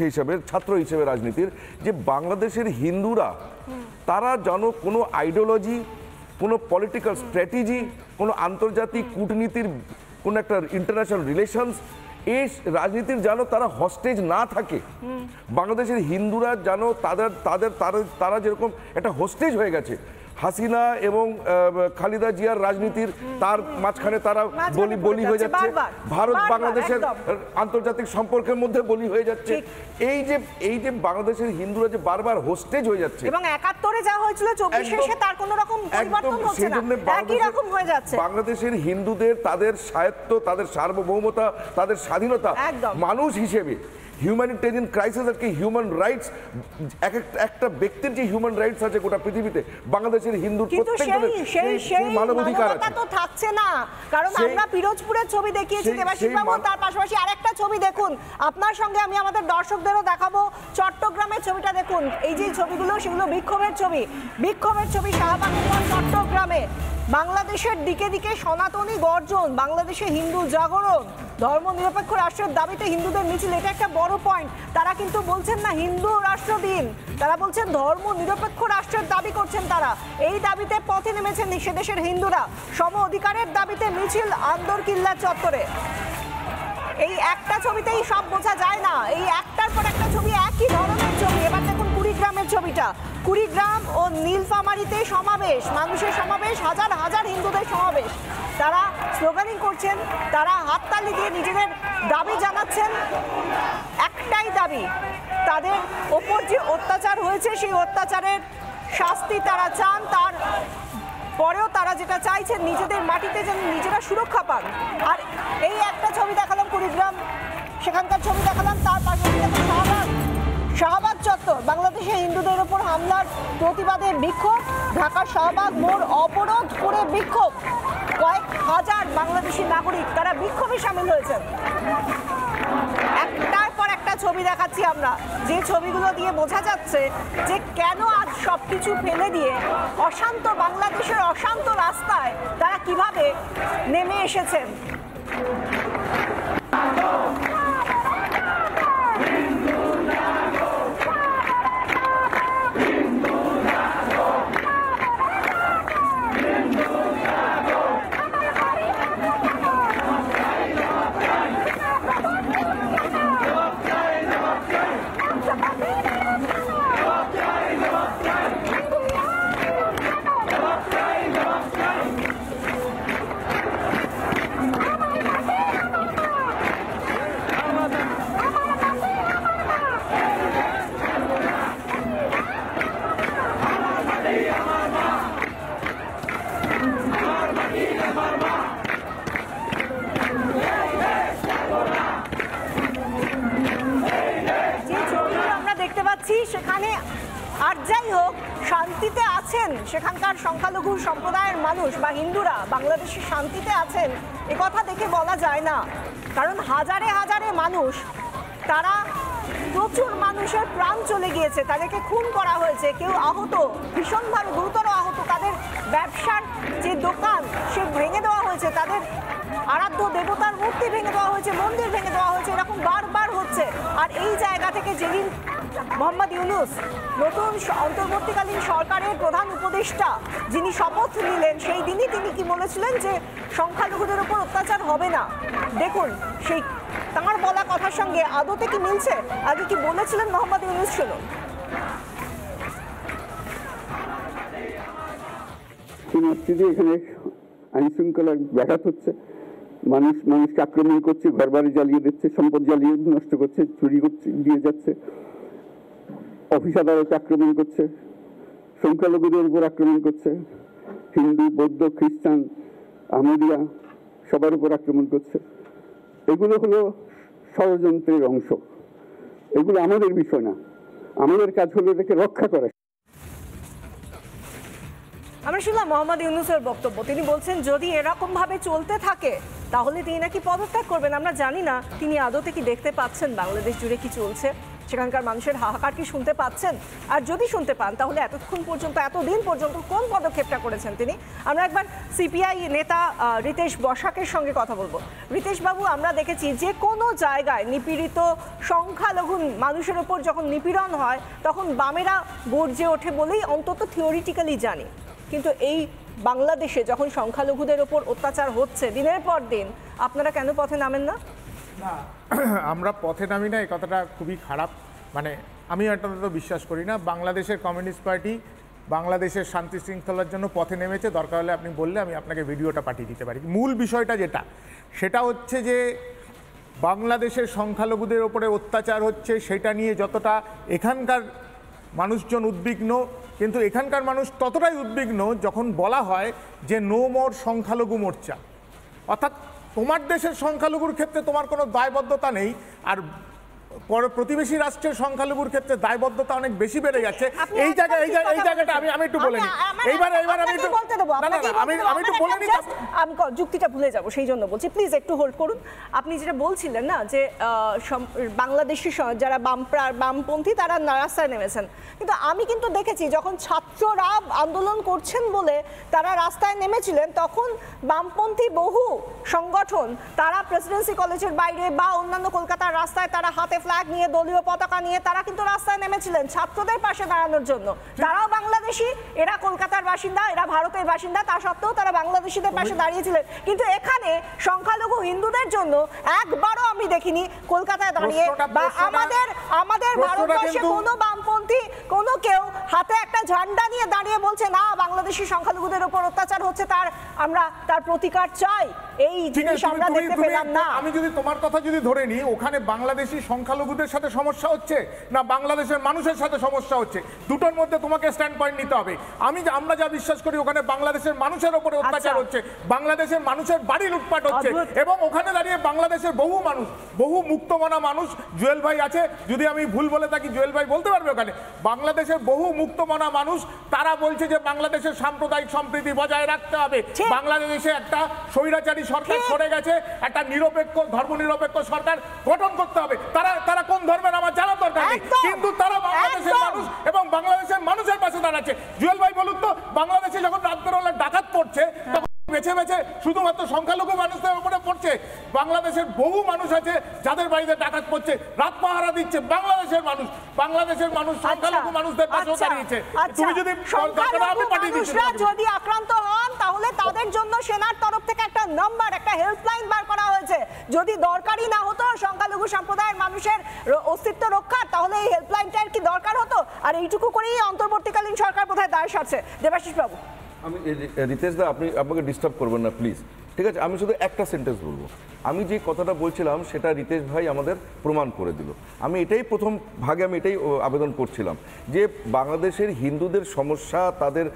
Speaker 7: হিসেবে, ছাত্র হিসেবে রাজনীতির, যে বাংলাদেশের হিন্দুরা তারা যেন কোনো আইডিওলজি, কোনো পলিটিক্যাল স্ট্র্যাটেজি, কোনো আন্তর্জাতিক কূটনীতির, কোনো একটা ইন্টারন্যাশনাল রিলেশনস, এই রাজনীতির যেন তারা হস্টেজ না থাকে। বাংলাদেশের হিন্দুরা যেন তারা যেরকম একটা হোস্টেজ হয়ে গেছে, হাসিনা এবং খালেদা জিয়ার রাজনীতির তার মাঝখানে তারা বলি হয়ে যাচ্ছে, ভারত বাংলাদেশের আন্তর্জাতিক সম্পর্কের মধ্যে বলি হয়ে যাচ্ছে। এই যে বাংলাদেশের হিন্দুরা যে বারবার হোস্টেজ হয়ে যাচ্ছে,
Speaker 1: এবং ৭১-এ যা হয়েছিল ২৪-এ এসে তার কোনো রকম পরিবর্তন হচ্ছে না, একই রকম হয়ে যাচ্ছে।
Speaker 7: বাংলাদেশের হিন্দুদের তাদের স্বায়ত্ত, তাদের সার্বভৌমতা, তাদের স্বাধীনতা মানুষ হিসেবে হিউম্যানিটেরিয়ান ক্রাইসিস আর কি হিউম্যান রাইটস, একটা ব্যক্তির যে হিউম্যান রাইটস আছে গোটা পৃথিবীতে বাংলাদেশের হিন্দুর প্রত্যেকজনের সেই মানবাধিকার আছে,
Speaker 1: তো থাকছে না। কারণ আমরা পিরোজপুরের ছবি দেখিয়েছি দেবাশিস বাবু, তার পাশাপাশি আরেকটা ছবি দেখুন আপনার সঙ্গে আমি আমাদের দর্শকদেরও দেখাবো, চট্টগ্রামের ছবিটা দেখুন। এই যে ছবিগুলো সেগুলো বিক্ষোভের ছবি শাহবাগ চট্টগ্রামে। বাংলাদেশের দিকে দিকে সনাতনী গর্জন, বাংলাদেশে হিন্দু জাগরণ, ধর্মনিরপেক্ষ রাষ্ট্রের দাবিতে হিন্দুদের মিছিল, এটা একটা বড় পয়েন্ট। তারা কিন্তু বলছেন না হিন্দু রাষ্ট্র দিন, তারা বলছেন ধর্ম নিরপেক্ষ রাষ্ট্রের দাবি করছেন তারা। এই দাবিতে পথে নেমেছেন সে দেশের হিন্দুরা। সম অধিকারের দাবিতে মিছিল আন্দরকিল্লা চত্বরে। এই একটা ছবিতেই সব বোঝা যায় না, এই একটার পর একটা ছবি একই ধরনের ছবি। এবার দেখুন কুড়িগ্রামের ছবিটা, কুড়িগ্রাম ও নীলফামারীতে সমাবেশ, মানুষের সমাবেশ, হাজার হাজার হিন্দুদের সমাবেশ। তারা স্লোগানিং করছেন, তারা হাততালি দিয়ে নিজেদের দাবি জানাচ্ছেন। একটাই দাবি, তাদের ওপর যে অত্যাচার হয়েছে সেই অত্যাচারের শাস্তি তারা চান। তার পরেও তারা যেটা চাইছেন নিজেদের মাটিতে যেন নিজেরা সুরক্ষা পান। আর এই একটা ছবি দেখালাম কুড়িগ্রাম, সেখানকার ছবি দেখালাম, তার পাশাপাশি শাহবাগ চত্বর, বাংলাদেশে হিন্দুদের উপর হামলার প্রতিবাদে বিক্ষোভ। ঢাকার শাহবাগ মোড় অবরোধ করে বিক্ষোভ, কয়েক হাজার বাংলাদেশি নাগরিক তারা বিক্ষোভে সামিল হয়েছেন। একটার পর একটা ছবি দেখাচ্ছি আমরা, যে ছবিগুলো দিয়ে বোঝা যাচ্ছে যে কেন আজ সবকিছু ফেলে দিয়ে অশান্ত বাংলাদেশের অশান্ত রাস্তায় তারা কিভাবে নেমে এসেছেন। সেখানে আর যাই হোক শান্তিতে আছেন সেখানকার সংখ্যালঘু সম্প্রদায়ের মানুষ বা হিন্দুরা, বাংলাদেশে শান্তিতে আছেন এ কথা দেখে বলা যায় না। কারণ হাজারে হাজারে মানুষ, তারা প্রচুর মানুষের প্রাণ চলে গিয়েছে, তাদেরকে খুন করা হয়েছে, কেউ আহত, ভীষণভাবে গুরুতর আহত, তাদের ব্যবসার যে দোকান সে ভেঙে দেওয়া হয়েছে, তাদের আরাধ্য দেবতার মূর্তি ভেঙে দেওয়া হয়েছে, মন্দির ভেঙে দেওয়া হয়েছে, এরকম বারবার হচ্ছে। আর এই জায়গা থেকে যেদিন মোহাম্মদ ইউনূস নতুন অন্তর্বর্তীকালীন সরকারের প্রধান উপদেষ্টা যিনি শপথ নিলেন, সেই দিনই তিনি কি বলেছিলেন যে সংখ্যালঘুদের উপর অত্যাচার হবে না। দেখুন সেই তাঁর বলা কথার সঙ্গে আদতে কি মিলছে, আগে কি বলেছিলেন মোহাম্মদ ইউনূস, শুনুন।
Speaker 8: এখানে আইন শৃঙ্খলার ব্যাঘাত হচ্ছে, মানুষকে আক্রমণ করছে, ঘরবাড়ি জ্বালিয়ে দিচ্ছে, সম্পদ জ্বালিয়ে নষ্ট করছে, চুরি করছে, দিয়ে যাচ্ছে, অফিস আদালতে আক্রমণ করছে, সংখ্যালঘুদের উপর আক্রমণ করছে, হিন্দু, বৌদ্ধ, খ্রিস্টান, আহমদিয়া সবার উপর আক্রমণ করছে। এগুলো হলো ষড়যন্ত্রের অংশ, এগুলো আমাদের বিষয় না, আমাদের কাজ হলো এটাকে রক্ষা করা।
Speaker 1: আমরা শুনলাম মোহাম্মদ ইউনূসের বক্তব্য, তিনি বলছেন যদি এরকম ভাবে চলতে থাকে তাহলে তিনি নাকি পদত্যাগ করবেন। আমরা জানি না তিনি আদতে কি দেখতে পাচ্ছেন বাংলাদেশ জুড়ে কি চলছে, সেখানকার মানুষের হাহাকার কি শুনতে পাচ্ছেন, আর যদি শুনতে পান তাহলে এতদিন পর্যন্ত কোন পদক্ষেপটা করেছেন তিনি। আমরা একবার সিপিআই নেতা রিতেশ বসাকের সঙ্গে কথা বলবো। রিতেশ বাবু, আমরা দেখেছি যে কোনো জায়গায় নিপীড়িত সংখ্যালঘু মানুষের ওপর যখন নিপীড়ন হয় তখন বামেরা গর্জে ওঠে বলেই অন্তত থিওরিটিক্যালি জানি, কিন্তু এই বাংলাদেশে যখন সংখ্যালঘুদের ওপর অত্যাচার হচ্ছে দিনের পর দিন, আপনারা কেন পথে নামেন না?
Speaker 9: না, আমরা পথে নামি না, এই কথাটা খুবই খারাপ। মানে আমি এটা তো বিশ্বাস করি না। বাংলাদেশের কমিউনিস্ট পার্টি বাংলাদেশের শান্তি শৃঙ্খলার জন্য পথে নেমেছে। দরকার হলে আপনি বললে আমি আপনাকে ভিডিওটা পাঠিয়ে দিতে পারি। মূল বিষয়টা সেটা হচ্ছে যে বাংলাদেশের সংখ্যালঘুদের ওপরে অত্যাচার হচ্ছে, সেটা নিয়ে যতটা এখানকার মানুষজন উদ্বিগ্ন, কিন্তু এখানকার মানুষ ততটাই উদ্বিগ্ন যখন বলা হয় যে নো মোর সংখ্যালঘু মোর্চা। অর্থাৎ তোমার দেশের সংখ্যালঘুর ক্ষেত্রে তোমার কোনো দায়বদ্ধতা নেই, আর প্রতিবেশী রাষ্ট্রের সংখ্যালঘুর ক্ষেত্রে দায়বদ্ধতা অনেক বেশি বেড়ে যাচ্ছে। এই জায়গাটা আমি একটু বলে নিই। এইবার আমি একটু আমি একটু বলে নিই,
Speaker 1: আমি যুক্তিটা ভুলে যাব, সেই জন্য বলছি প্লিজ একটু হোল্ড করুন। আপনি যেটা বলছিলেন না যে বাংলাদেশি যারা বামপন্থী তারা রাস্তায় নেমেছেন, কিন্তু আমি কিন্তু দেখেছি যখন ছাত্ররা আন্দোলন করছেন বলে তারা রাস্তায় নেমেছিলেন, তখন বামপন্থী বহু সংগঠন তারা প্রেসিডেন্সি কলেজের বাইরে বা অন্যান্য কলকাতার রাস্তায় তারা হাতে ফ্ল্যাগ নিয়ে, দলীয় পতাকা নিয়ে তারা কিন্তু রাস্তায় নেমেছিলেন ছাত্রদের পাশে দাঁড়ানোর জন্য। তারাও বাংলাদেশি, এরা কলকাতার বাসিন্দা, এরা ভারতের বাসিন্দা, তা সত্ত্বেও তারা বাংলাদেশিদের পাশে দাঁড়িয়েছিলেন। কিন্তু এখানে সংখ্যালঘু হিন্দুদের জন্য একবারও আমি দেখিনি কলকাতায় দাঁড়িয়ে বা আমাদের ভারতবর্ষে কোনো বামপন্থী কোনো কেউ হাতে একটা ঝান্ডা নিয়ে দাঁড়িয়ে বলছে না বাংলাদেশি সংখ্যালঘুদের উপর অত্যাচার হচ্ছে, তার প্রতিকার চাই। এই জিনিস আমরা দেখতে পেলাম না।
Speaker 9: আমি যদি তোমার কথা ধরে নিই, ওখানে বাংলাদেশি সংখ্যালঘুদের সাথে সমস্যা হচ্ছে না বাংলাদেশের মানুষের সাথে সমস্যা হচ্ছে, দুটোর মধ্যে তোমাকে স্ট্যান্ড পয়েন্ট নিতে হবে। আমরা যা বিশ্বাস করি ওখানে বাংলাদেশের মানুষের উপরে অত্যাচার হচ্ছে, বাংলাদেশের মানুষের বাড়ি লুটপাট হচ্ছে, এবং ওখানে দাঁড়িয়ে বাংলাদেশের বহু মানুষ, বহু মুক্তমনা মানুষ, জুয়েল ভাই আছে, যদি আমি ভুল বলে থাকি জুয়েল ভাই বলতে পারবে, ওখানে বাংলাদেশের বহু মুক্তমনা মানুষ তারা বলছে যে বাংলাদেশের সাম্প্রদায়িক সম্প্রীতি বজায় রাখতে হবে। বাংলাদেশে একটা স্বৈরাচারী সরকার সরে গেছে, একটা নিরপেক্ষ ধর্মনিরপেক্ষ সরকার গঠন করতে হবে। তারা কোন ধর্মের আমার জানার দরকার নেই, কিন্তু তারা বাংলাদেশের মানুষ এবং বাংলাদেশের মানুষের পাশে দাঁড়াচ্ছে। জুয়েল ভাই বলুন তো, বাংলাদেশে যখন রাতবেলা ডাকাত পড়ছে তখন বেছে বেছে শুধুমাত্র সংখ্যালঘু মানুষদের উপরে পড়ছে? বাংলাদেশের বহু মানুষ আছে যাদের বাড়িতে ডাকাত পড়ছে, রাত পাহারা দিচ্ছে বাংলাদেশের মানুষ সংখ্যালঘু মানুষদের পাশে দাঁড়িয়েছে। তুমি যদি
Speaker 1: আক্রান্ত হন তাহলে তাদের জন্য সেনার তরফ থেকে একটা নাম্বার, একটা হেল্পলাইন বার করা হয়েছে। যদি দরকারই না হতো সংখ্যালঘু সম্প্রদায়ের মানুষের অস্তিত্ব রক্ষার, তাহলে এই হেল্পলাইনটার কি দরকার হতো? আর এইটুকু করেই অন্তর্বর্তীকালীন সরকার বোধহয় দায় সারছে। দেবাশিস বাবু,
Speaker 7: আমি রিতেশ দা আপনি আমাকে ডিস্টার্ব করবেন না প্লিজ, ঠিক আছে? আমি শুধু একটা সেন্টেন্স বলবো। আমি যে কথাটা বলছিলাম সেটা রিতেশ ভাই আমাদের প্রমাণ করে দিল। আমি এটাই প্রথম ভাগে আমি এটাই আবেদন করছিলাম যে বাংলাদেশের হিন্দুদের সমস্যা, তাদের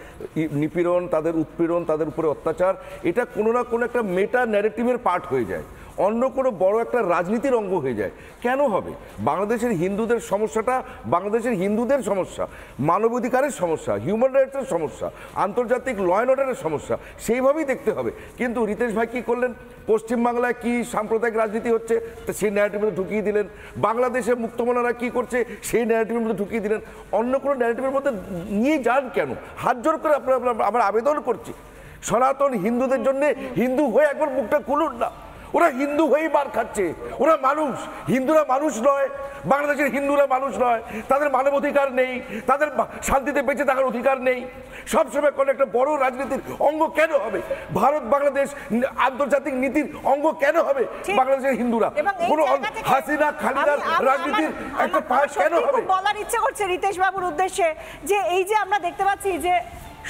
Speaker 7: নিপীড়ন, তাদের উৎপীড়ন, তাদের উপরে অত্যাচার, এটা কোনো না কোনো একটা মেটা ন্যারেটিভের পার্ট হয়ে যায়, অন্য কোনো বড় একটা রাজনীতির অঙ্গ হয়ে যায়। কেন হবে? বাংলাদেশের হিন্দুদের সমস্যাটা বাংলাদেশের হিন্দুদের সমস্যা, মানবাধিকারের সমস্যা, হিউম্যান রাইটসের সমস্যা, আন্তর্জাতিক ল অ্যান্ড অর্ডারের সমস্যা, সেইভাবেই দেখতে হবে। কিন্তু রিতেশ ভাই কী করলেন? পশ্চিমবাংলায় কি সাম্প্রদায়িক রাজনীতি হচ্ছে সেই ন্যারেটিভের মধ্যে ঢুকিয়ে দিলেন, বাংলাদেশে মুক্তমনারা কী করছে সেই ন্যারেটিভের মধ্যে ঢুকিয়ে দিলেন। অন্য কোনো ন্যারেটিভের মধ্যে নিয়ে যান কেন? হাত জোর করে আমরা আবেদন করছি, সনাতন হিন্দুদের জন্য হিন্দু হয়ে একবার মুখটা খুলুন না। ওরা হিন্দু হয়েই মার খাচ্ছে, ওরা মানুষ, হিন্দুরা মানুষ নয়, বাংলাদেশের হিন্দুরা মানুষ নয়, তাদের মানবাধিকার নেই, তাদের শান্তিতে বেঁচে থাকার অধিকার নেই। সবসময় কোনো একটা বড় রাজনীতির অঙ্গ কেন হবে? ভারত বাংলাদেশ আন্তর্জাতিক নীতির অঙ্গ কেন হবে বাংলাদেশের হিন্দুরা? কোনো হাসিনা খালিদার রাজনীতির একটা পাশ কেন হবে?
Speaker 1: বলার ইচ্ছে করছে রিতেশ বাবুর উদ্দেশ্যে যে এই যে আমরা দেখতে পাচ্ছি যে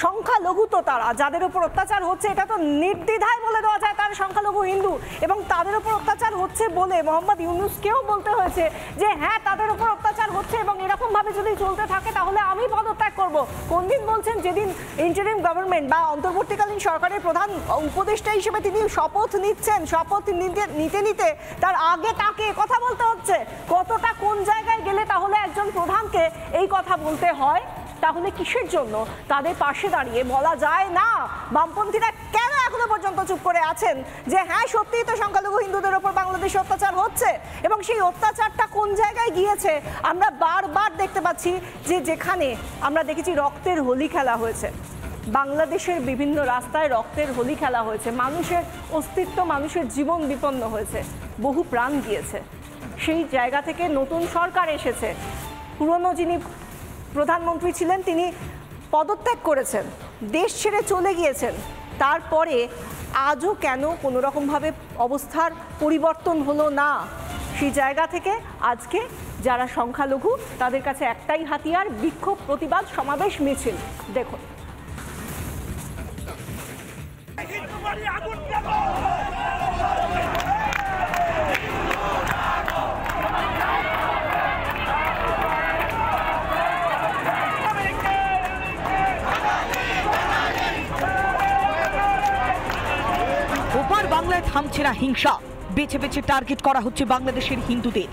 Speaker 1: সংখ্যালঘু তো তারা যাদের উপর অত্যাচার হচ্ছে, এটা তো নির্দ্বিধায় বলে দেওয়া যায় তারা সংখ্যালঘু হিন্দু, এবং তাদের উপর অত্যাচার হচ্ছে বলে মোহাম্মদ ইউনূসকেও বলতে হয়েছে যে হ্যাঁ তাদের উপর অত্যাচার হচ্ছে এবং এরকম ভাবে যদি চলতে থাকে তাহলে আমি পদত্যাগ করব। কোন দিন বলছেন? যেদিন ইন্টারিম গভর্নমেন্ট বা অন্তর্বর্তীকালীন সরকারের প্রধান উপদেষ্টা হিসেবে তিনি শপথ নিচ্ছেন, শপথ নিতে তার আগে তাকে কথা বলতে হচ্ছে। কতটা কোন জায়গায় গেলে তাহলে একজন প্রধানকে এই কথা বলতে হয়? তাহলে কিসের জন্য তাদের পাশে দাঁড়িয়ে বলা যায় না? বামপন্থীরা কেন এখনো পর্যন্ত চুপ করে আছেন যে হ্যাঁ সত্যিই তো সংখ্যালঘু হিন্দুদের উপর বাংলাদেশে অত্যাচার হচ্ছে, এবং সেই অত্যাচারটা কোন জায়গায় গিয়েছে আমরা বারবার দেখতে পাচ্ছি যে যেখানে আমরা দেখেছি রক্তের হোলি খেলা হয়েছে, বাংলাদেশের বিভিন্ন রাস্তায় রক্তের হোলি খেলা হয়েছে, মানুষের অস্তিত্ব, মানুষের জীবন বিপন্ন হয়েছে, বহু প্রাণ গিয়েছে। সেই জায়গা থেকে নতুন সরকার এসেছে, পুরনো যিনি প্রধানমন্ত্রী ছিলেন তিনি পদত্যাগ করেছেন, দেশ ছেড়ে চলে গিয়েছেন, তারপরে আজও কেন কোনো রকমভাবে অবস্থার পরিবর্তন হলো না? সেই জায়গা থেকে আজকে যারা সংখ্যালঘু তাদের কাছে একটাই হাতিয়ার, বিক্ষোভ, প্রতিবাদ, সমাবেশ, মিছিল। দেখুন
Speaker 10: ওপার বাংলায় থামছে না হিংসা, বেছে বেছে টার্গেট করা হচ্ছে বাংলাদেশের হিন্দুদের।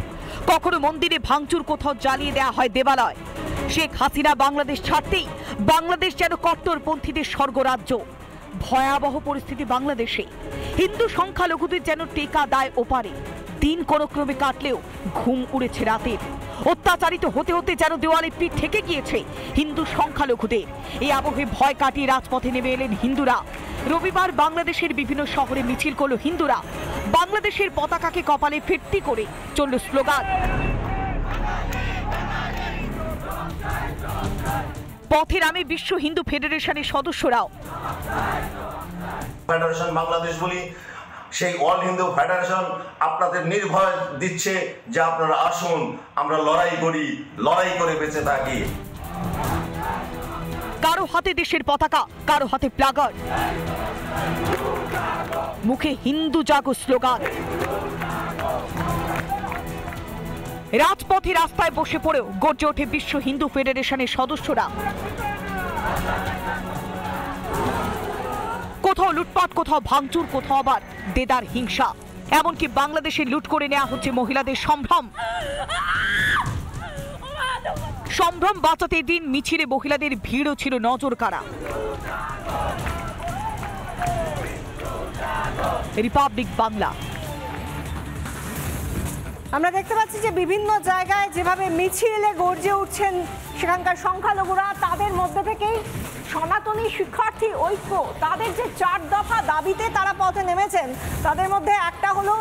Speaker 10: কখনো মন্দিরে ভাঙচুর, কোথাও জ্বালিয়ে দেওয়া হয় দেবালয়। শেখ হাসিনা বাংলাদেশ ছাড়তেই বাংলাদেশ যেন কট্টরপন্থীদের স্বর্গরাজ্য। ভয়াবহ পরিস্থিতি বাংলাদেশে, হিন্দু সংখ্যালঘুদের যেন টেকা দায় ওপারে। দিন কোনো ক্রমে কাটলেও ঘুম উড়েছে রাতের। অত্যাচারিত হতে হতে যেন দেওয়ালে পিঠ ঠেকে গিয়েছে হিন্দু সংখ্যালঘুদের। এই আবহে ভয় কাটিয়ে রাজপথে নেমে এলেন হিন্দুরা। রবিবার বাংলাদেশের বিভিন্ন শহরে মিছিল করল হিন্দুরা। বাংলাদেশের পতাকাকে কপালে ফিরতি করে চলল স্লোগান। পথে নামে বিশ্ব হিন্দু ফেডারেশনের সদস্যরাও।
Speaker 11: ফেডারেশন বাংলাদেশ বলি, সেই অল হিন্দু ফেডারেশন আপনাদের নির্ভয় দিচ্ছে যে আপনারা আসুন, আমরা লড়াই করি, লড়াই করে বেঁচে থাকি।
Speaker 10: কারো হাতে দেশের পতাকা, কারো হাতে প্লাগার, মুখে হিন্দু জাগো স্লোগান। রাজপথে রাস্তায় বসে পড়েও গর্জে ওঠে বিশ্ব হিন্দু ফেডারেশনের সদস্যরা। কোথাও লুটপাট, কোথাও ভাঙচুর, কোথাও আবার দেদার হিংসা। এমনকি বাংলাদেশে লুট করে নেওয়া হচ্ছে মহিলাদের সম্ভ্রম। সম্ভ্রম বাঁচাতে দিন মিছিলে মহিলাদের ভিড়ও ছিল নজর কাড়া। রিপাবলিক বাংলা।
Speaker 1: আমরা দেখতে পাচ্ছি যে বিভিন্ন জায়গায় যেভাবে মিছিলে গর্জে উঠছেন সেখানকার সংখ্যালঘুরা, তাদের মধ্যে থেকেই সনাতনী শিক্ষার্থী ঐক্য, তাদের যে 4 দফা দাবিতে তারা পথে নেমেছেন, তাদের মধ্যে একটা হলো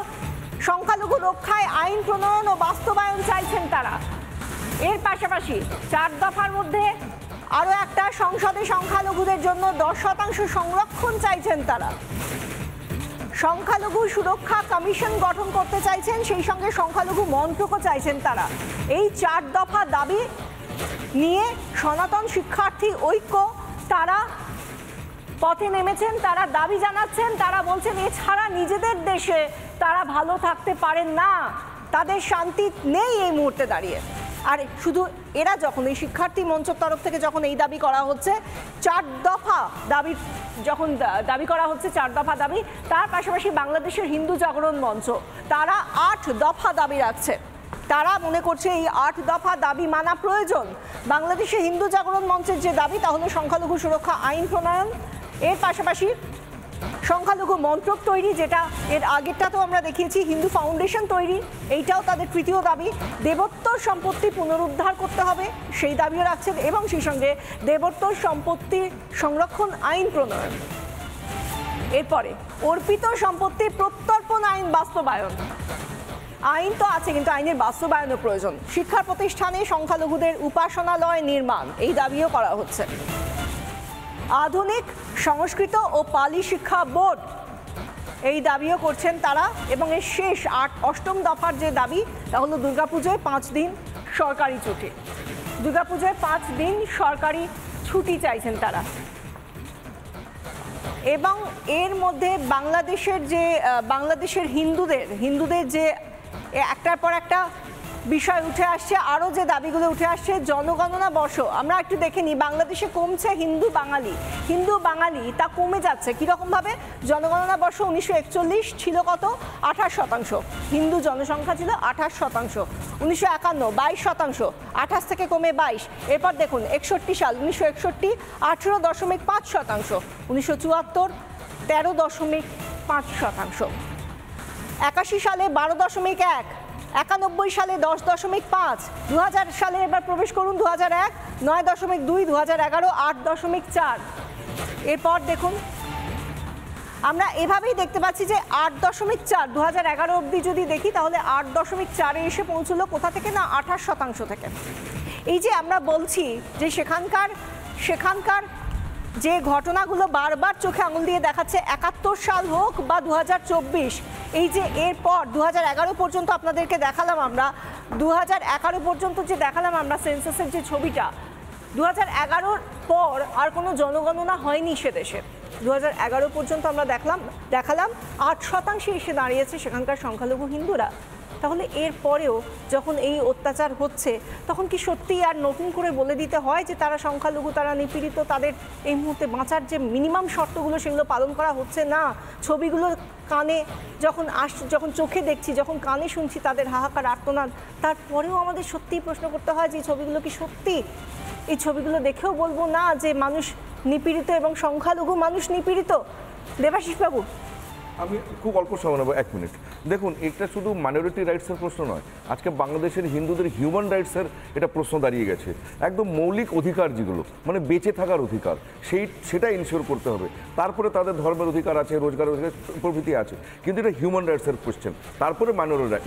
Speaker 1: সংখ্যালঘু রক্ষায় আইন প্রণয়ন ও বাস্তবায়ন চাইছেন তারা। এর পাশাপাশি 4 দফার মধ্যে আরও একটা, সংসদে সংখ্যালঘুদের জন্য 10% সংরক্ষণ চাইছেন তারা। সংখ্যালঘু সুরক্ষা কমিশন গঠন করতে চাইছেন, সেই সঙ্গে সংখ্যালঘু মন্ত্রকও চাইছেন তারা। এই 4 দফা দাবি নিয়ে সনাতন শিক্ষার্থী ঐক্য তারা পথে নেমেছেন, তারা দাবি জানাচ্ছেন। তারা বলছেন এছাড়া নিজেদের দেশে তারা ভালো থাকতে পারেন না, তাদের শান্তি নেই এই মুহূর্তে দাঁড়িয়ে। আর শুধু এরা যখন এই শিক্ষার্থী মঞ্চের তরফ থেকে যখন এই দাবি করা হচ্ছে, 4 দফা দাবি যখন দাবি করা হচ্ছে, 4 দফা দাবি, তার পাশাপাশি বাংলাদেশের হিন্দু জাগরণ মঞ্চ তারা 8 দফা দাবি রাখছে। তারা মনে করছে এই 8 দফা দাবি মানা প্রয়োজন। বাংলাদেশে হিন্দু জাগরণ মঞ্চের যে দাবি তা হলো সংখ্যালঘু সুরক্ষা আইন প্রণয়ন, এর পাশাপাশি সংখ্যালঘু মন্ত্রক তৈরি, যেটা এর আগেরটাতেও আমরা দেখিয়েছি, হিন্দু ফাউন্ডেশন তৈরি, এইটাও তাদের তৃতীয় দাবি। দেবোত্তর সম্পত্তি পুনরুদ্ধার করতে হবে, সেই দাবিও রাখছেন, এবং সেই সঙ্গে দেবোত্তর সম্পত্তি সংরক্ষণ আইন প্রণয়ন। এরপরে অর্পিত সম্পত্তি প্রত্যর্পণ আইন বাস্তবায়ন। আইন তো আছে, কিন্তু আইনের বাস্তবায়নও প্রয়োজন। শিক্ষা প্রতিষ্ঠানে সংখ্যালঘুদের উপাসনালয় নির্মাণ, এই দাবিও করা হচ্ছে। আধুনিক সংস্কৃত ও পালি শিক্ষা বোর্ড, এই দাবিও করছেন তারা। এবং এর শেষ 8ম দফার যে দাবি তা হলো দুর্গাপুজোয় 5 দিন সরকারি ছুটি। দুর্গাপুজোয় 5 দিন সরকারি ছুটি চাইছেন তারা। এবং এর মধ্যে বাংলাদেশের হিন্দুদের যে একটার পর একটা বিষয় উঠে আসছে, আরও যে দাবিগুলো উঠে আসছে, জনগণনা বর্ষ। আমরা একটু দেখে নিই, বাংলাদেশে কমছে হিন্দু বাঙালি তা কমে যাচ্ছে কীরকমভাবে। জনগণনা বর্ষ 1941 ছিল কত? 28%। হিন্দু জনসংখ্যা ছিল 28%। 1951 22%, 28 থেকে কমে 22। এরপর দেখুন 61 সাল, 1961 18.5%। 1974 13.5%। 81 সালে 12.1, 91 সালে 10.5, 2000 সালে এবার প্রবেশ করুন 2001 9.2, 2011 8.4। এরপর দেখুন আমরা এভাবেই দেখতে পাচ্ছি যে 8.4 2011 অবধি যদি দেখি তাহলে 8.4-এ এসে পৌঁছলো কোথা থেকে না 28% থেকে। এই যে আমরা বলছি যে সেখানকার যে ঘটনাগুলো বারবার চোখে আঙুল দিয়ে দেখাচ্ছে, 71 সাল হোক বা 2024, এই যে এরপর 2011 পর্যন্ত আপনাদেরকে দেখালাম আমরা, 2011 পর্যন্ত যে দেখালাম আমরা সেন্সাসের যে ছবিটা, 2011 পর আর কোনো জনগণনা হয়নি সে দেশে। 2011 পর্যন্ত আমরা দেখালাম 8% এসে দাঁড়িয়েছে সেখানকার সংখ্যালঘু হিন্দুরা। তাহলে এর পরেও যখন এই অত্যাচার হচ্ছে তখন কি সত্যি আর নতুন করে বলে দিতে হয় যে তারা সংখ্যালঘু, তারা নিপীড়িত, তাদের এই মুহূর্তে বাঁচার যে মিনিমাম শর্তগুলো সেগুলো পালন করা হচ্ছে না? ছবিগুলো কানে যখন চোখে দেখছি, যখন কানে শুনছি তাদের হাহাকার আর্তনাদ, তারপরেও আমাদের সত্যিই প্রশ্ন করতে হয় যে এই ছবিগুলো কি সত্যি? এই ছবিগুলো দেখেও বলবো না যে মানুষ নিপীড়িত এবং সংখ্যালঘু মানুষ নিপীড়িত? দেবাশিস বাবু,
Speaker 7: আমি খুব অল্প সময় নেব, 1 মিনিট। দেখুন, এটা শুধু মাইনরিটি রাইটসের প্রশ্ন নয়, আজকে বাংলাদেশের হিন্দুদের হিউম্যান রাইটসের এটা প্রশ্ন দাঁড়িয়ে গেছে। একদম মৌলিক অধিকার যেগুলো, মানে বেঁচে থাকার অধিকার, সেটা ইনশিওর করতে হবে। তারপরে তাদের ধর্মের অধিকার আছে, রোজগারের অধিকার প্রভৃতি আছে, কিন্তু এটা হিউম্যান রাইটসের কোশ্চেন। তারপরে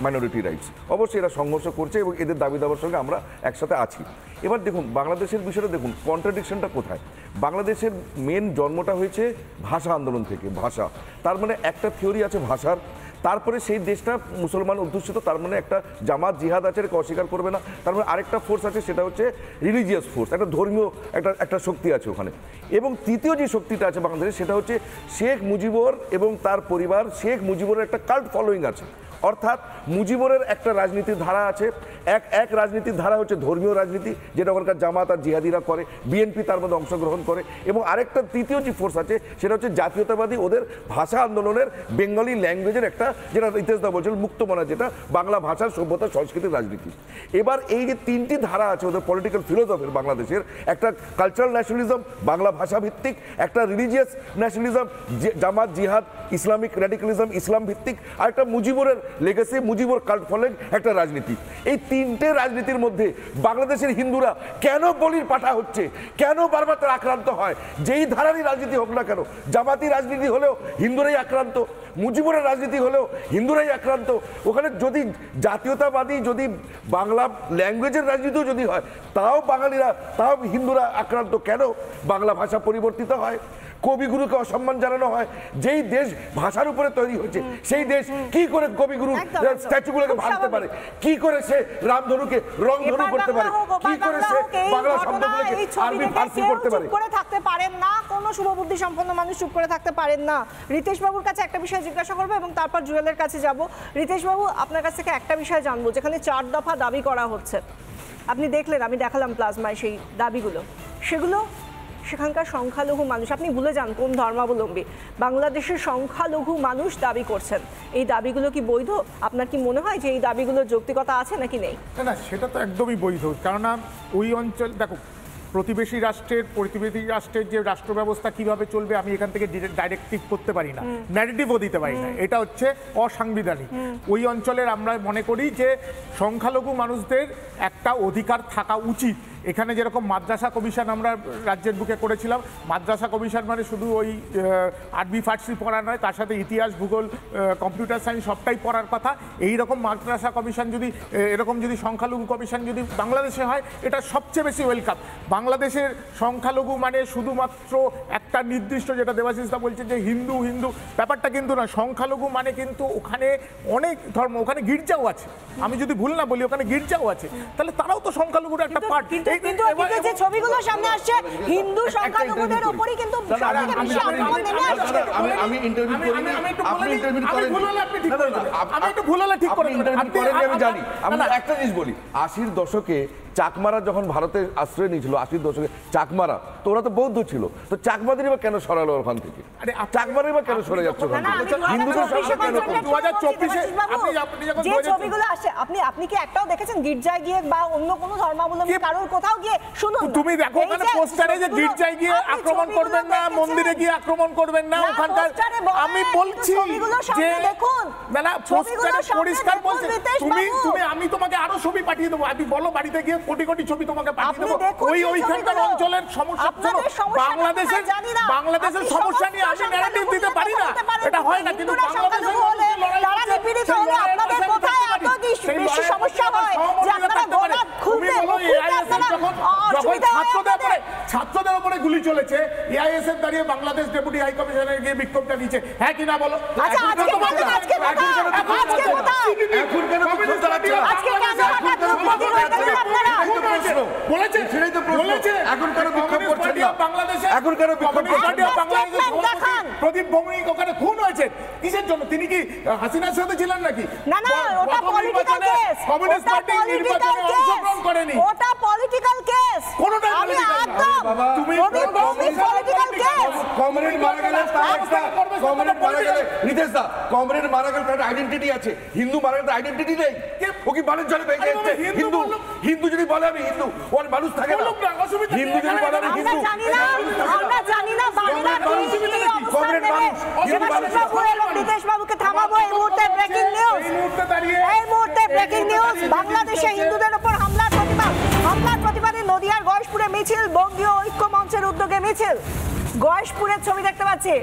Speaker 7: মাইনরিটি রাইটস। অবশ্যই এরা সংঘর্ষ করছে এবং এদের দাবি দাবার সঙ্গে আমরা একসাথে আছি। এবার দেখুন, বাংলাদেশের বিষয়টা দেখুন, কন্ট্রাডিকশনটা কোথায়। বাংলাদেশের মেন জন্মটা হয়েছে ভাষা আন্দোলন থেকে। ভাষা, তার মানে একটা থিওরি আছে ভাষার, তারপরে সেই দেশটা মুসলমান অধ্যুষিত, তার মানে একটা জামাত জিহাদ আছে, এটাকে অস্বীকার করবে না। তার মানে আরেকটা ফোর্স আছে, সেটা হচ্ছে রিলিজিয়াস ফোর্স, একটা ধর্মীয় একটা শক্তি আছে ওখানে। এবং তৃতীয় যে শক্তিটা আছে বাংলাদেশে, সেটা হচ্ছে শেখ মুজিবর এবং তার পরিবার। শেখ মুজিবরের একটা কাল্ট ফলোয়িং আছে, অর্থাৎ মুজিবরের একটা রাজনীতির ধারা আছে। এক রাজনীতির ধারা হচ্ছে ধর্মীয় রাজনীতি, যেটা ওখানকার জামাত আর জিহাদিরা করে, বিএনপি তার মধ্যে অংশগ্রহণ করে। এবং আরেকটা তৃতীয় যে ফোর্স আছে, সেটা হচ্ছে জাতীয়তাবাদী, ওদের ভাষা আন্দোলনের বেঙ্গলি ল্যাঙ্গুয়েজের একটা, যেটা ইতিহাসদা বলছিল মুক্তমনা, যেটা বাংলা ভাষার সভ্যতা সংস্কৃতির রাজনীতি। এবার এই যে তিনটি ধারা আছে ওদের পলিটিক্যাল ফিলোসফির বাংলাদেশের, একটা কালচারাল ন্যাশনালিজম বাংলা ভাষা ভিত্তিক, একটা রিলিজিয়াস ন্যাশনালিজম জামাত জিহাদ ইসলামিক র্যাডিক্যালিজম ইসলাম ভিত্তিক, আর একটা মুজিবরের লেগেসি মুজিবর কাল্ট ফলোয়িং একটা রাজনীতি। এই তিনটে রাজনীতির মধ্যে বাংলাদেশের হিন্দুরা কেন বলির পাঠা হচ্ছে, কেন বারবার তারা আক্রান্ত হয়? যেই ধারারই রাজনীতি হোক না কেন, জামাতি রাজনীতি হলেও হিন্দুরাই আক্রান্ত, মুজিবরের রাজনীতি হলেও হিন্দুরাই আক্রান্ত। ওখানে যদি জাতীয়তাবাদী, যদি বাংলা ল্যাঙ্গুয়েজের রাজনীতিও যদি হয়, তাও বাঙালিরা, তাও হিন্দুরা আক্রান্ত কেন? বাংলা ভাষা পরিবর্তিত হয়, কবিগুরুকে অসম্মান জানানো হয়। যেই দেশ ভাষার উপরে তৈরি হয়েছে, সেই দেশ কি করে কবিগুরু স্ট্যাচুগুলোকে ভাঙতে পারে? কি করে সে রামধনুকে রংধনু করতে পারে? কি করে সে বাংলা শব্দগুলোকে আরবি ফার্সি করতে পারে?
Speaker 1: চুপ করে থাকতে পারেন না, কোনো শুভবুদ্ধি সম্পন্ন মানুষ চুপ করে থাকতে পারেন না। রিতেশ বাবুর কাছে একটা বিষয় জিজ্ঞাসা করবো এবং তারপর জুয়েলের কাছে যাব। রিতেশ বাবু, আপনার কাছ থেকে একটা বিষয় জানবো, যেখানে 4 দফা দাবি করা হচ্ছে, আপনি দেখলেন, আমি দেখালাম প্লাজমায় সেই দাবিগুলো, সেগুলো সেখানকার সংখ্যালঘু মানুষ, আপনি ভুলে যান কোন ধর্মাবলম্বী, বাংলাদেশের সংখ্যালঘু মানুষ দাবি করছেন। এই দাবিগুলো কি বৈধ? আপনার কি মনে হয় যে এই দাবিগুলোর যৌক্তিকতা আছে নাকি নেই?
Speaker 9: না, সেটা তো একদমই বৈধ। কেননা ওই অঞ্চল, দেখো, প্রতিবেশী রাষ্ট্রের যে রাষ্ট্র ব্যবস্থা কিভাবে চলবে আমি এখান থেকে ডাইরেক্টিভ করতে পারি না, ন্যারেটিভও দিতে পারি না, এটা হচ্ছে অসাংবিধানিক। ওই অঞ্চলের আমরা মনে করি যে সংখ্যালঘু মানুষদের একটা অধিকার থাকা উচিত। এখানে যেরকম মাদ্রাসা কমিশন আমরা রাজ্যের বুকে করেছিলাম, মাদ্রাসা কমিশন মানে শুধু ওই আরবি ফার্সি পড়া নয়, তার সাথে ইতিহাস, ভূগোল, কম্পিউটার সায়েন্স সবটাই পড়ার কথা। এই রকম মাদ্রাসা কমিশন যদি, এরকম যদি সংখ্যালঘু কমিশন যদি বাংলাদেশে হয়, এটা সবচেয়ে বেশি ওয়েলকাম। বাংলাদেশের সংখ্যালঘু মানে শুধুমাত্র একটা নির্দিষ্ট, যেটা দেবাশিসদা বলছে যে হিন্দু হিন্দু, ব্যাপারটা কিন্তু না। সংখ্যালঘু মানে কিন্তু ওখানে অনেক ধর্ম, ওখানে গির্জাও আছে, আমি যদি ভুল না বলি ওখানে গির্জাও আছে, তাহলে তারাও তো সংখ্যালঘুর একটা পার্ট।
Speaker 1: কিন্তু যে ছবিগুলো সামনে আসছে, হিন্দু সংখ্যালঘুদের উপরই কিন্তু সবথেকে বেশি আক্রমণ নেমে আসছে।
Speaker 7: আমি ইন্টারভিউ করি না, আপনি ইন্টারভিউ করেন,
Speaker 9: আমি একটু ভুল হলে ঠিক করে দেবেন,
Speaker 7: আমি জানি। আমি একটা জিনিস বলি, 80-র দশকে চাকমারা যখন ভারতে আশ্রয় নিয়েছিল, 80-র দশকে চাকমারা, তো ওরা তো বৌদ্ধ ছিল, তো চাকমাদেরই বা কেন সরালো ওখান থেকে? চাকমারেরই বা কেন সরে যাচ্ছে ওখান থেকে? হিন্দুদের সঙ্গে কেন?
Speaker 9: 2024-এ
Speaker 1: যে ছবিগুলো আসে, আপনি কি একটাও দেখেছেন গির্জায় গিয়ে বা অন্য কোনো ধর্মাবলম্বী কারোর কোথাও গিয়ে? শুনুন,
Speaker 9: তুমি দেখো ওখানে পোস্টারে যে গির্জায় গিয়ে আক্রমণ করবেন না, মন্দিরে গিয়ে আক্রমণ করবেন না, ওখানকার আমি বলছি যে দেখুন, না পোস্টারে পরিষ্কার বলছে। আমি তোমাকে আরো ছবি পাঠিয়ে দেবো, আমি বলো বাড়িতে গিয়ে কোটি কোটি ছবি তোমাকে পাঠিয়ে দেবো। ওইখানকার অঞ্চলের সমস্যা, বাংলাদেশের সমস্যা নিয়ে আমি ন্যারেটিভ দিতে পারি না, এটা হয় না। কিন্তু বাংলাদেশের আপনাদের কোথায় এত বেশি সমস্যা হয় যে আপনারা গোটা খুলতে, যখন ছাত্রদের উপরে গুলি চলেছে এআইএসএফ দাঁড়িয়ে বাংলাদেশ ডেপুটি হাই কমিশনার গিয়ে বিক্ষোভটা দিচ্ছে, হ্যাঁ কিনা বলো?
Speaker 1: আচ্ছা আজকে বলুন, আজকে কোথায়? আজকে কোথায়?
Speaker 7: এখন কেন বিক্ষোভ চালাচ্ছে?
Speaker 1: আজকে কেন হঠাৎ রূপবতী হয়ে গেলেন আপনারা?
Speaker 9: বলেছে
Speaker 7: সেটাই তো প্রশ্ন। এখন কেন বিক্ষোভ করছেন না?
Speaker 9: বাংলাদেশে
Speaker 7: এখন কেন বিক্ষোভ করছেন না?
Speaker 9: প্রদীপ ভৌমিক ওখানে খুন হয়েছে কিসের জন্য? তিনি কি হাসিনার সাথে ছিলেন নাকি?
Speaker 1: না না, ওটা পলিটিক্যাল কেস।
Speaker 9: কমিউনিস্ট পার্টি নির্বাচনে অংশগ্রহণ করেনি।
Speaker 1: ওটা পলিটিক্যাল কেস।
Speaker 9: কোনটাই
Speaker 1: আমি
Speaker 9: পলিটিক্যাল
Speaker 1: একদম প্রদীপ ভৌমিক পলিটিক্যাল কেস।
Speaker 7: কমরেড মারা গেলে তার একটা কমরেড মারা গেলে রিতেশ দা, কমরেড মারা গেলে তার আইডেন্টিটি আছে, হিন্দু মারা গেলে আইডেন্টিটি নেই। ও কি বালের জলে বেঁচে যাচ্ছে? হিন্দু হিন্দু যদি বলে আমি হিন্দু, ওর মানুষ থাকে না। হিন্দু যদি বলে আমি হিন্দু,
Speaker 1: আমরা জানি না বাংলা কি অবস্থান নেবে। রিতেশ বাবুকে থামাবো। এই মুহূর্তে ব্রেকিং নিউজ, এই মুহূর্তে ব্রেকিং নিউজ। বাংলাদেশে হিন্দুদের উপর হামলার প্রতিবাদে নদিয়ার গয়েশপুরে মিছিল, বঙ্গীয় ঐক্য মঞ্চের উদ্যোগে মিছিল। গয়েশপুরের ছবি দেখতে পাচ্ছি।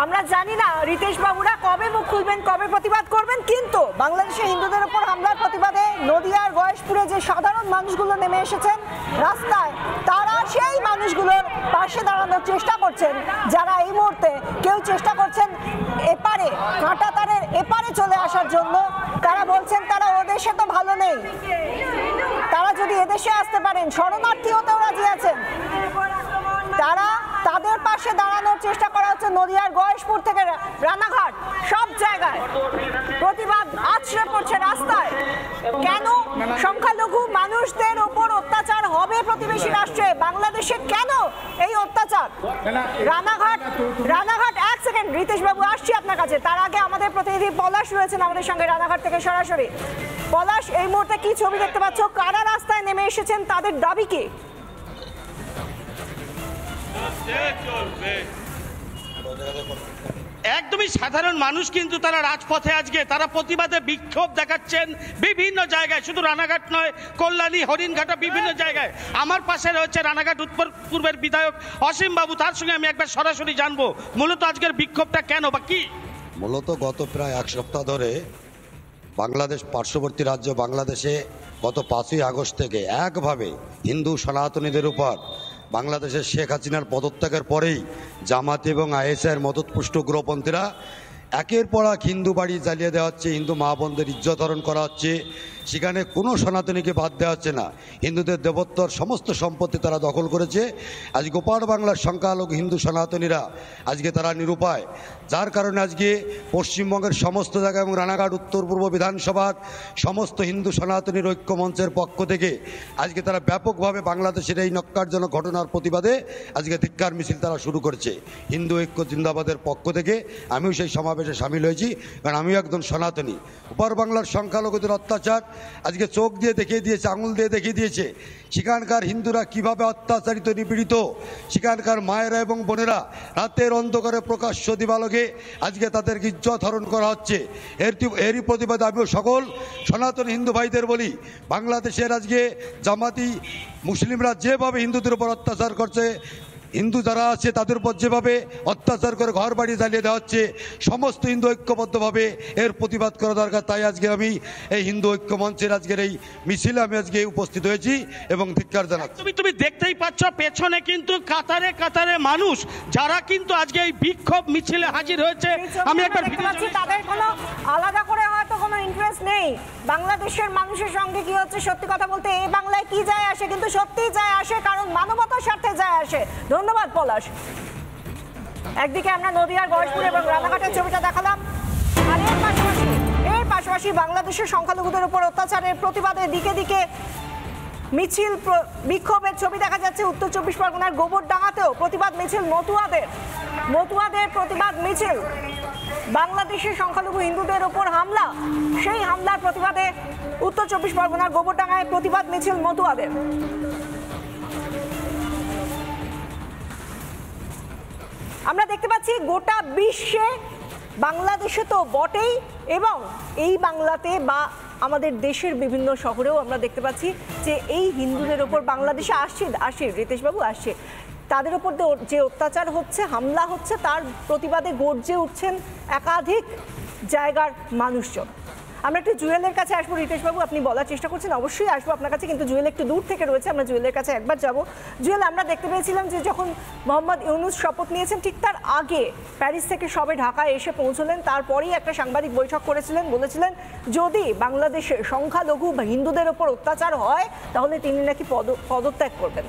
Speaker 1: আমরা জানি না রিতেশ বাবুরা কবে মুখ খুলবেন, কবে প্রতিবাদ করবেন, কিন্তু বাংলাদেশে হিন্দুদের উপর হামলার প্রতিবাদে নদিয়ার গয়েশপুরে যে সাধারণ মানুষগুলো নেমে এসেছেন রাস্তায়, তারা সেই মানুষগুলোর পাশে দাঁড়ানোর চেষ্টা করছেন, যারা এই মুহূর্তে কেউ চেষ্টা করছেন এপারে কাঁটা তারের এপারে চলে আসার জন্য। তারা বলছেন তারা ওদেশে তো ভালো নেই, তারা যদি এদেশে আসতে পারেন শরণার্থী হতেও রাজি আছেন। তারা তাদের পাশে দাঁড়ানোর চেষ্টা করা হচ্ছে। নদিয়ার গয়েশপুর থেকে রানাঘাট সব জায়গায় প্রতিবাদ আছড়ে পড়ছে রাস্তায়। কেন সংখ্যালঘু মানুষদের উপর অত্যাচার হবে প্রতিবেশী রাষ্ট্রে? বাংলাদেশে কেন এই অত্যাচার? রানাঘাট এক সেকেন্ড, রিতেশ বাবু আসছি আপনার কাছে। তার আগে আমাদের প্রতিনিধি পলাশ রয়েছেন আমাদের সঙ্গে রানাঘাট থেকে সরাসরি। পলাশ, এই মুহূর্তে কি ছবি দেখতে পাচ্ছ? কারা রাস্তায় নেমে এসেছেন, তাদের দাবি কি?
Speaker 5: একদমই সাধারণ মানুষ কিন্তু তারা রাজপথে আজকে তারা প্রতিবাদে বিক্ষোভ দেখাচ্ছেন বিভিন্ন জায়গায়, শুধু রানাঘাট নয়, কল্যাণী, হরিণঘাটা, বিভিন্ন জায়গায়। আমার পাশে রয়েছে রানাঘাট উত্তর পূর্বের বিধায়ক অসীম বাবু, তার সঙ্গে আমি একবার সরাসরি জানবো মূলত আজকের বিক্ষোভটা কেন বা কি।
Speaker 12: মূলত গত প্রায় এক সপ্তাহ ধরে বাংলাদেশ পার্শ্ববর্তী রাজ্য বাংলাদেশে গত 5ই আগস্ট থেকে একভাবে হিন্দু সনাতনীদের উপর বাংলাদেশের শেখ হাসিনার পদত্যাগের পরেই জামাত এবং আইএসআইয়ের মদতপুষ্ট উগ্রপন্থীরা একের পর এক হিন্দু বাড়ি জ্বালিয়ে দেওয়া হচ্ছে, হিন্দু মা বোনদের ইজ্জত হরণ করা হচ্ছে, সেখানে কোনো সনাতনীকে বাদ দেওয়া হচ্ছে না। হিন্দুদের দেবত্বর সমস্ত সম্পত্তি তারা দখল করেছে। আজ গোপাল বাংলার সংখ্যালঘু হিন্দু সনাতনীরা আজকে তারা নিরুপায়, যার কারণে আজকে পশ্চিমবঙ্গের সমস্ত জায়গায় এবং রানাঘাট উত্তর পূর্ব বিধানসভার সমস্ত হিন্দু সনাতনীর ঐক্য মঞ্চের পক্ষ থেকে আজকে তারা ব্যাপকভাবে বাংলাদেশের এই নক্কারজনক ঘটনার প্রতিবাদে আজকে ধিক্কার মিছিল তারা শুরু করেছে। হিন্দু ঐক্য জিন্দাবাদের পক্ষ থেকে আমিও সেই সমাবেশে সামিল হয়েছি, কারণ আমিও একজন সনাতনী। উপর বাংলার সংখ্যালঘুদের অত্যাচার আজকে চোখ দিয়ে দেখিয়ে দিয়েছে, আঙুল দিয়ে দেখিয়ে দিয়েছে সেখানকার হিন্দুরা কিভাবে অত্যাচারিত, নিপীড়িত। সেখানকার মায়েরা এবং বোনেরা রাতের অন্ধকারে প্রকাশ্য দিবালোকে আজকে তাদেরকে ইজ্জত হরণ করা হচ্ছে। এরই প্রতিবাদে আমিও সকল সনাতন হিন্দু ভাইদের বলি, বাংলাদেশের আজকে জামাতি মুসলিমরা যেভাবে হিন্দুদের উপর অত্যাচার করছে, হিন্দু যারা আছে তাদের উপর যেভাবে অত্যাচার করে ঘর বাড়ি জ্বালিয়ে দেওয়া হচ্ছে, সমস্ত হিন্দু ঐক্যবদ্ধভাবে এর প্রতিবাদ করা দরকার। তাই আজকে আমি এই হিন্দু ঐক্য মঞ্চের আজকের এই মিছিলে আমি আজকে উপস্থিত হয়েছি এবং ধিক্কার জানাচ্ছি।
Speaker 5: তুমি দেখতেই পাচ্ছ পেছনে কিন্তু কাতারে কাতারে মানুষ যারা কিন্তু আজকে এই বিক্ষোভ মিছিলে হাজির হয়েছে। আমি একবার
Speaker 1: তাদের কোনো আলাদা করে হয়তো কোনো ইন্টারেস্ট নেই বাংলাদেশের মানুষের সঙ্গে কি হচ্ছে। সত্যি কথা বলতে এই বাংলায় কি যায় আসে, কিন্তু সত্যি যায় আসে, কারণ মানবতার স্বার্থে যায় আসে। ধন্যবাদ পলাশ। একদিকে আমরা নদিয়ার গয়েশপুর এবং রানাঘাটের ছবিটা দেখালাম, আর এর পাশাপাশি বাংলাদেশের সংখ্যালঘুদের উপর অত্যাচারের প্রতিবাদে দিকে দিকে মিছিল, বিক্ষোভের ছবি দেখা যাচ্ছে। উত্তর 24 পরগনার গোবরডাঙ্গাতেও প্রতিবাদ মিছিল, মতুয়াদের প্রতিবাদ মিছিল। বাংলাদেশের সংখ্যালঘু হিন্দুদের উপর হামলা, সেই হামলার প্রতিবাদে উত্তর 24 পরগনার গোবরডাঙ্গায় প্রতিবাদ মিছিল মতুয়াদের। আমরা দেখতে পাচ্ছি গোটা বিশ্বে, বাংলাদেশে তো বটেই, এবং এই বাংলাতে বা আমাদের দেশের বিভিন্ন শহরেও আমরা দেখতে পাচ্ছি যে এই হিন্দুদের ওপর বাংলাদেশে আসছে রিতেশবাবু আসছে, তাদের উপর যে অত্যাচার হচ্ছে, হামলা হচ্ছে, তার প্রতিবাদে গর্জে উঠছেন একাধিক জায়গার মানুষজন। আমরা একটু জুয়েলের কাছে আসবো। রিতেশ বাবু, আপনি বলার চেষ্টা করছেন, অবশ্যই আসবো আপনার কাছে, কিন্তু জুয়েল একটু দূর থেকে রয়েছে, আমরা জুয়েলের কাছে একবার যাব। জুয়েল, আমরা দেখতে পেয়েছিলাম যে যখন মোহাম্মদ ইউনূস শপথ নিয়েছেন ঠিক তার আগে প্যারিস থেকে সবে ঢাকায় এসে পৌঁছলেন, তারপরেই একটা সাংবাদিক বৈঠক করেছিলেন, বলেছিলেন যদি বাংলাদেশে সংখ্যালঘু বা হিন্দুদের ওপর অত্যাচার হয় তাহলে তিনি নাকি পদত্যাগ করবেন।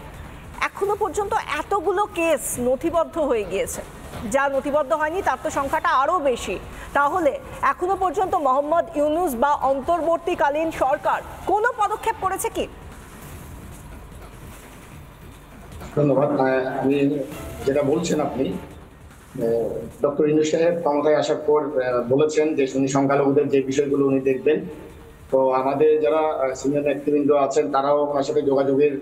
Speaker 1: এখনো পর্যন্ত এতগুলো কেস নথিবদ্ধ হয়ে গিয়েছে, যা নথিবদ্ধ হয়নি তার তো সংখ্যাটা আরও বেশি। তাহলে এখনো পর্যন্ত মোহাম্মদ ইউনূস বা অন্তর্বর্তীকালীন সরকার কোনো পদক্ষেপ করেছে কি?
Speaker 6: ধন্যবাদ। আমি যেটা বলছেন, আপনি ডক্টর ইউনূস সাহেব ক্ষমতায় আসার পর বলেছেন যে উনি সংখ্যালঘুদের যে বিষয়গুলো উনি দেখবেন। তো আমাদের যারা সিনিয়র নেতৃবৃন্দ আছেন তারাও ওনার সাথে যোগাযোগের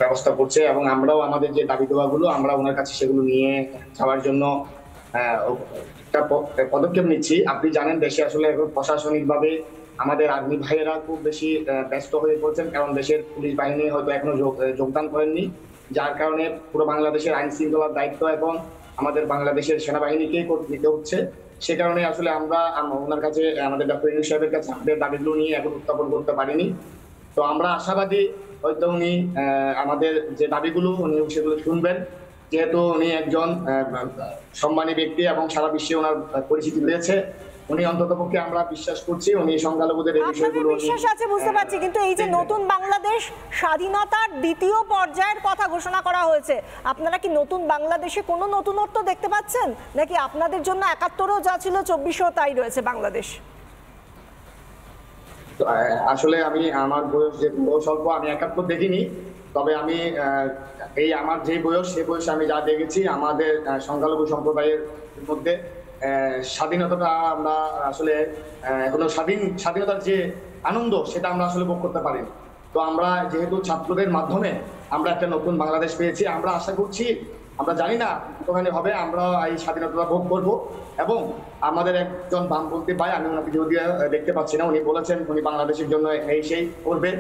Speaker 6: ব্যবস্থা করছে, এবং আমরাও আমাদের যে দাবি দেওয়াগুলো আমরা ওনার কাছে সেগুলো নিয়ে যাওয়ার জন্য একটা পদক্ষেপ নিচ্ছি। আপনি জানেন দেশে আসলে এখন প্রশাসনিকভাবে আমাদের আর্মি ভাইয়েরা খুব বেশি ব্যস্ত হয়ে পড়ছেন, কারণ দেশের পুলিশ বাহিনী হয়তো এখনো যোগদান করেননি, যার কারণে পুরো বাংলাদেশের আইন শৃঙ্খলার দায়িত্ব এখন আমাদের বাংলাদেশের সেনাবাহিনীকেই নিতে হচ্ছে। সে কারণে আসলে আমরা ওনার কাছে, আমাদের ডক্টর ইউনূস সাহেবের কাছে আমাদের দাবিগুলো নিয়ে এখন উত্থাপন করতে পারিনি। তো আমরা আশাবাদী হয়তো উনি আমাদের যে দাবিগুলো উনি সেগুলো শুনবেন, যেহেতু উনি একজন সম্মানী ব্যক্তি এবং সারা বিশ্বে ওনার পরিচিতি রয়েছে। উনি অন্ততপক্ষে আমরা বিশ্বাস করছি উনি সংখ্যালঘুদের এই বিষয়গুলো
Speaker 1: বিশ্বাস আছে, বুঝতে পারছি, কিন্তু এই যে নতুন বাংলাদেশ স্বাধীনতার দ্বিতীয় পর্যায়ের কথা ঘোষণা করা হয়েছে, আপনারা কি নতুন বাংলাদেশে কোনো নতুনত্ব দেখতে পাচ্ছেন, নাকি আপনাদের জন্য ৭১ও যা ছিল ২৪ও তাই রয়েছে বাংলাদেশ?
Speaker 6: আসলে আমি আমার বয়স যে স্বল্প, আমি ৭১ দেখিনি, তবে আমি এই আমার যে বয়স সে বয়সে আমি যা দেখেছি আমাদের সংখ্যালঘু সম্প্রদায়ের মধ্যে স্বাধীনতাটা আমরা আসলে এখনো স্বাধীনতার যে আনন্দ সেটা আমরা আসলে ভোগ করতে পারিনি। তো আমরা যেহেতু ছাত্রদের মাধ্যমে আমরা একটা নতুন বাংলাদেশ পেয়েছি, আমরা আশা করছি, আমরা জানি না কতখানি হবে, আমরা এই স্বাধীনতা ভোগ করব। এবং আমাদের একজন বামপন্থী ভাই, আমি ওনাকে যদিও দেখতে পাচ্ছি না, উনি বলেছেন উনি বাংলাদেশের জন্য এই সেই করবে।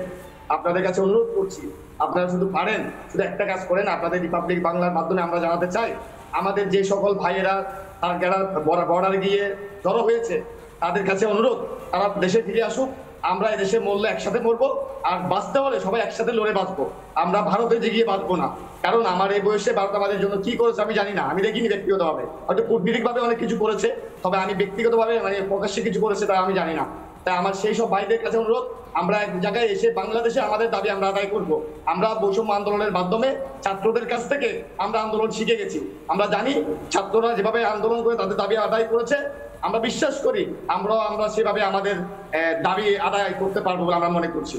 Speaker 6: আপনাদের কাছে অনুরোধ করছি, আপনারা শুধু পারেন শুধু একটা কাজ করেন, আপনাদের রিপাবলিক বাংলার মাধ্যমে আমরা জানাতে চাই আমাদের যে সকল ভাইয়েরা তারা বর্ডারে গিয়ে জড়ো হয়েছে তাদের কাছে অনুরোধ, তারা দেশে ফিরে আসুক। আমরা এই দেশে মরলে একসাথে মরবো, আর বাঁচতে হলে সবাই একসাথে লড়ে বাঁচবো। আমরা ভারতে গিয়ে বাঁচবো না, কারণ আমার এই বয়সে ভারত আমাদের জন্য কি করেছে আমি জানি না, আমি দেখিনি ব্যক্তিগতভাবে, হয়তো কূটনীতিকভাবে অনেক কিছু করেছে, তবে আমি ব্যক্তিগতভাবে প্রকাশ্যে কিছু করেছে তা আমি জানি না। তাই আমার সেই সব ভাইদের কাছে অনুরোধ, আমরা এক জায়গায় এসে বাংলাদেশে আমাদের দাবি আমরা আদায় করব। আমরা বৈষম্য আন্দোলনের মাধ্যমে ছাত্রদের কাছ থেকে আমরা আন্দোলন শিখে গেছি, আমরা জানি ছাত্ররা যেভাবে আন্দোলন করে তাদের দাবি আদায় করেছে, আমরা বিশ্বাস করি আমরা সেভাবে আমাদের দাবি আদায় করতে পারবো বলে আমরা মনে করছি।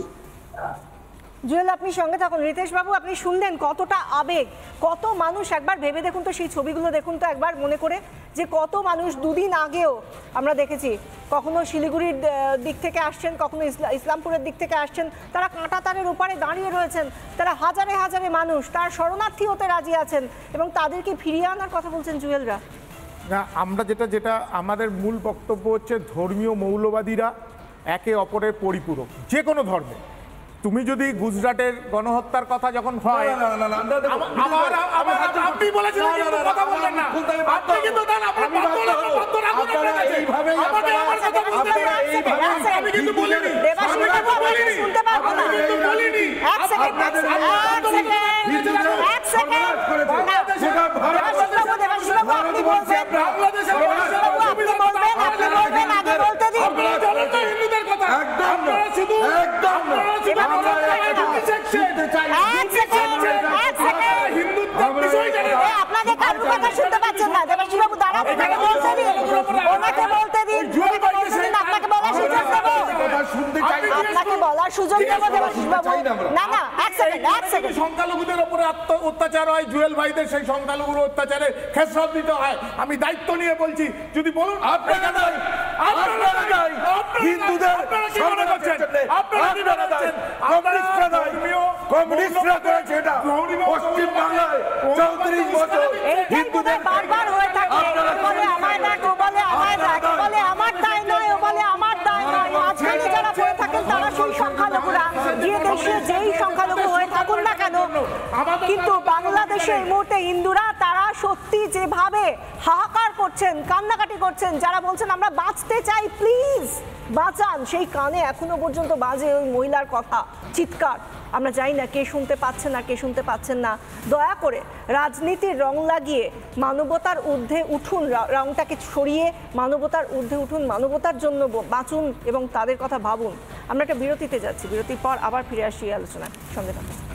Speaker 1: জুয়েল, আপনি সঙ্গে থাকুন। রিতেশ বাবু, আপনি শুনলেন কতটা আবেগ, কত মানুষ, একবার ভেবে দেখুন তো সেই ছবিগুলো দেখুন তো একবার মনে করে, যে কত মানুষ দুদিন আগেও আমরা দেখেছি কখনো শিলিগুড়ির দিক থেকে আসছেন, কখনো ইসলামপুরের দিক থেকে আসছেন, তারা কাঁটাতারের ওপারে দাঁড়িয়ে রয়েছেন, তারা হাজারে হাজারে মানুষ, তার শরণার্থী হতে রাজি আছেন এবং তাদেরকে ফিরিয়ে আনার কথা বলছেন জুয়েলরা।
Speaker 9: না, আমরা যেটা আমাদের মূল বক্তব্য হচ্ছে ধর্মীয় মৌলবাদীরা একে অপরের পরিপূরক, যে কোনো ধর্মে। তুমি যদি গুজরাটের গণহত্যার কথা যখন হয়, আপনি বলেছিলেন কথা বলবেন না, আপনি কিন্তু আমি কিন্তু বলিনি, হিন্দুদের কথা শুধু
Speaker 1: আপনাদের কারোর কথা শুনতে পাচ্ছেন না। দেবাশিস বাবু দাঁড়ান, বলতে দিন, ওনাকে বলতে দিন, আপনাকে বলার সুযোগ দেবো, আপনাকে বলার সুযোগ দেবো দেবাশিস বাবু। না না, এক সেকেন্ড।
Speaker 9: সংখ্যালঘুদের উপরে অত্যাচার হয়, জুয়েল ভাইদের সেই সংখ্যালঘুর অত্যাচারে খেসারত দিতে হয়। আমি দায়িত্ব নিয়ে বলছি, যদি বলুন আপনারা হিন্দুদের কি মনে করছেন, আপনারা কি মনে করছেন কমিউনিস্টরা করেছে এটা পশ্চিম বাংলায় 34 বছর হিন্দুদের
Speaker 1: বারবার হয়ে থাকে, বলে আমায় দেখ, ও বলে আমায় দেখ, বলে আমার দায় নয়, ও বলে আমার দায় নয়। মাঝখানে যারা পড়ে থাকেন তারা সেই সংখ্যালঘুরা, যে দেশে যেই সংখ্যালঘু হয়ে থাকুন না কেন। কিন্তু বাংলাদেশে এই মুহূর্তে হিন্দুরা তারা সত্যি যেভাবে হাহাকার করছেন, কান্নাকাটি করছেন, যারা বলছেন আমরা বাঁচতে চাই, প্লিজ বাঁচান, সেই কানে এখনো পর্যন্ত বাজে ওই মহিলার কথা, চিৎকার। আমরা জানি না কে শুনতে পাচ্ছেন না কে শুনতে পাচ্ছেন না। দয়া করে রাজনীতির রং লাগিয়ে মানবতার ঊর্ধ্বে উঠুন, রংটাকে সরিয়ে মানবতার ঊর্ধ্বে উঠুন, মানবতার জন্য বাঁচুন এবং তাদের কথা ভাবুন। আমরা একটা বিরতিতে যাচ্ছি, বিরতির পর আবার ফিরে আসি আলোচনায়, সঙ্গে থাকুন।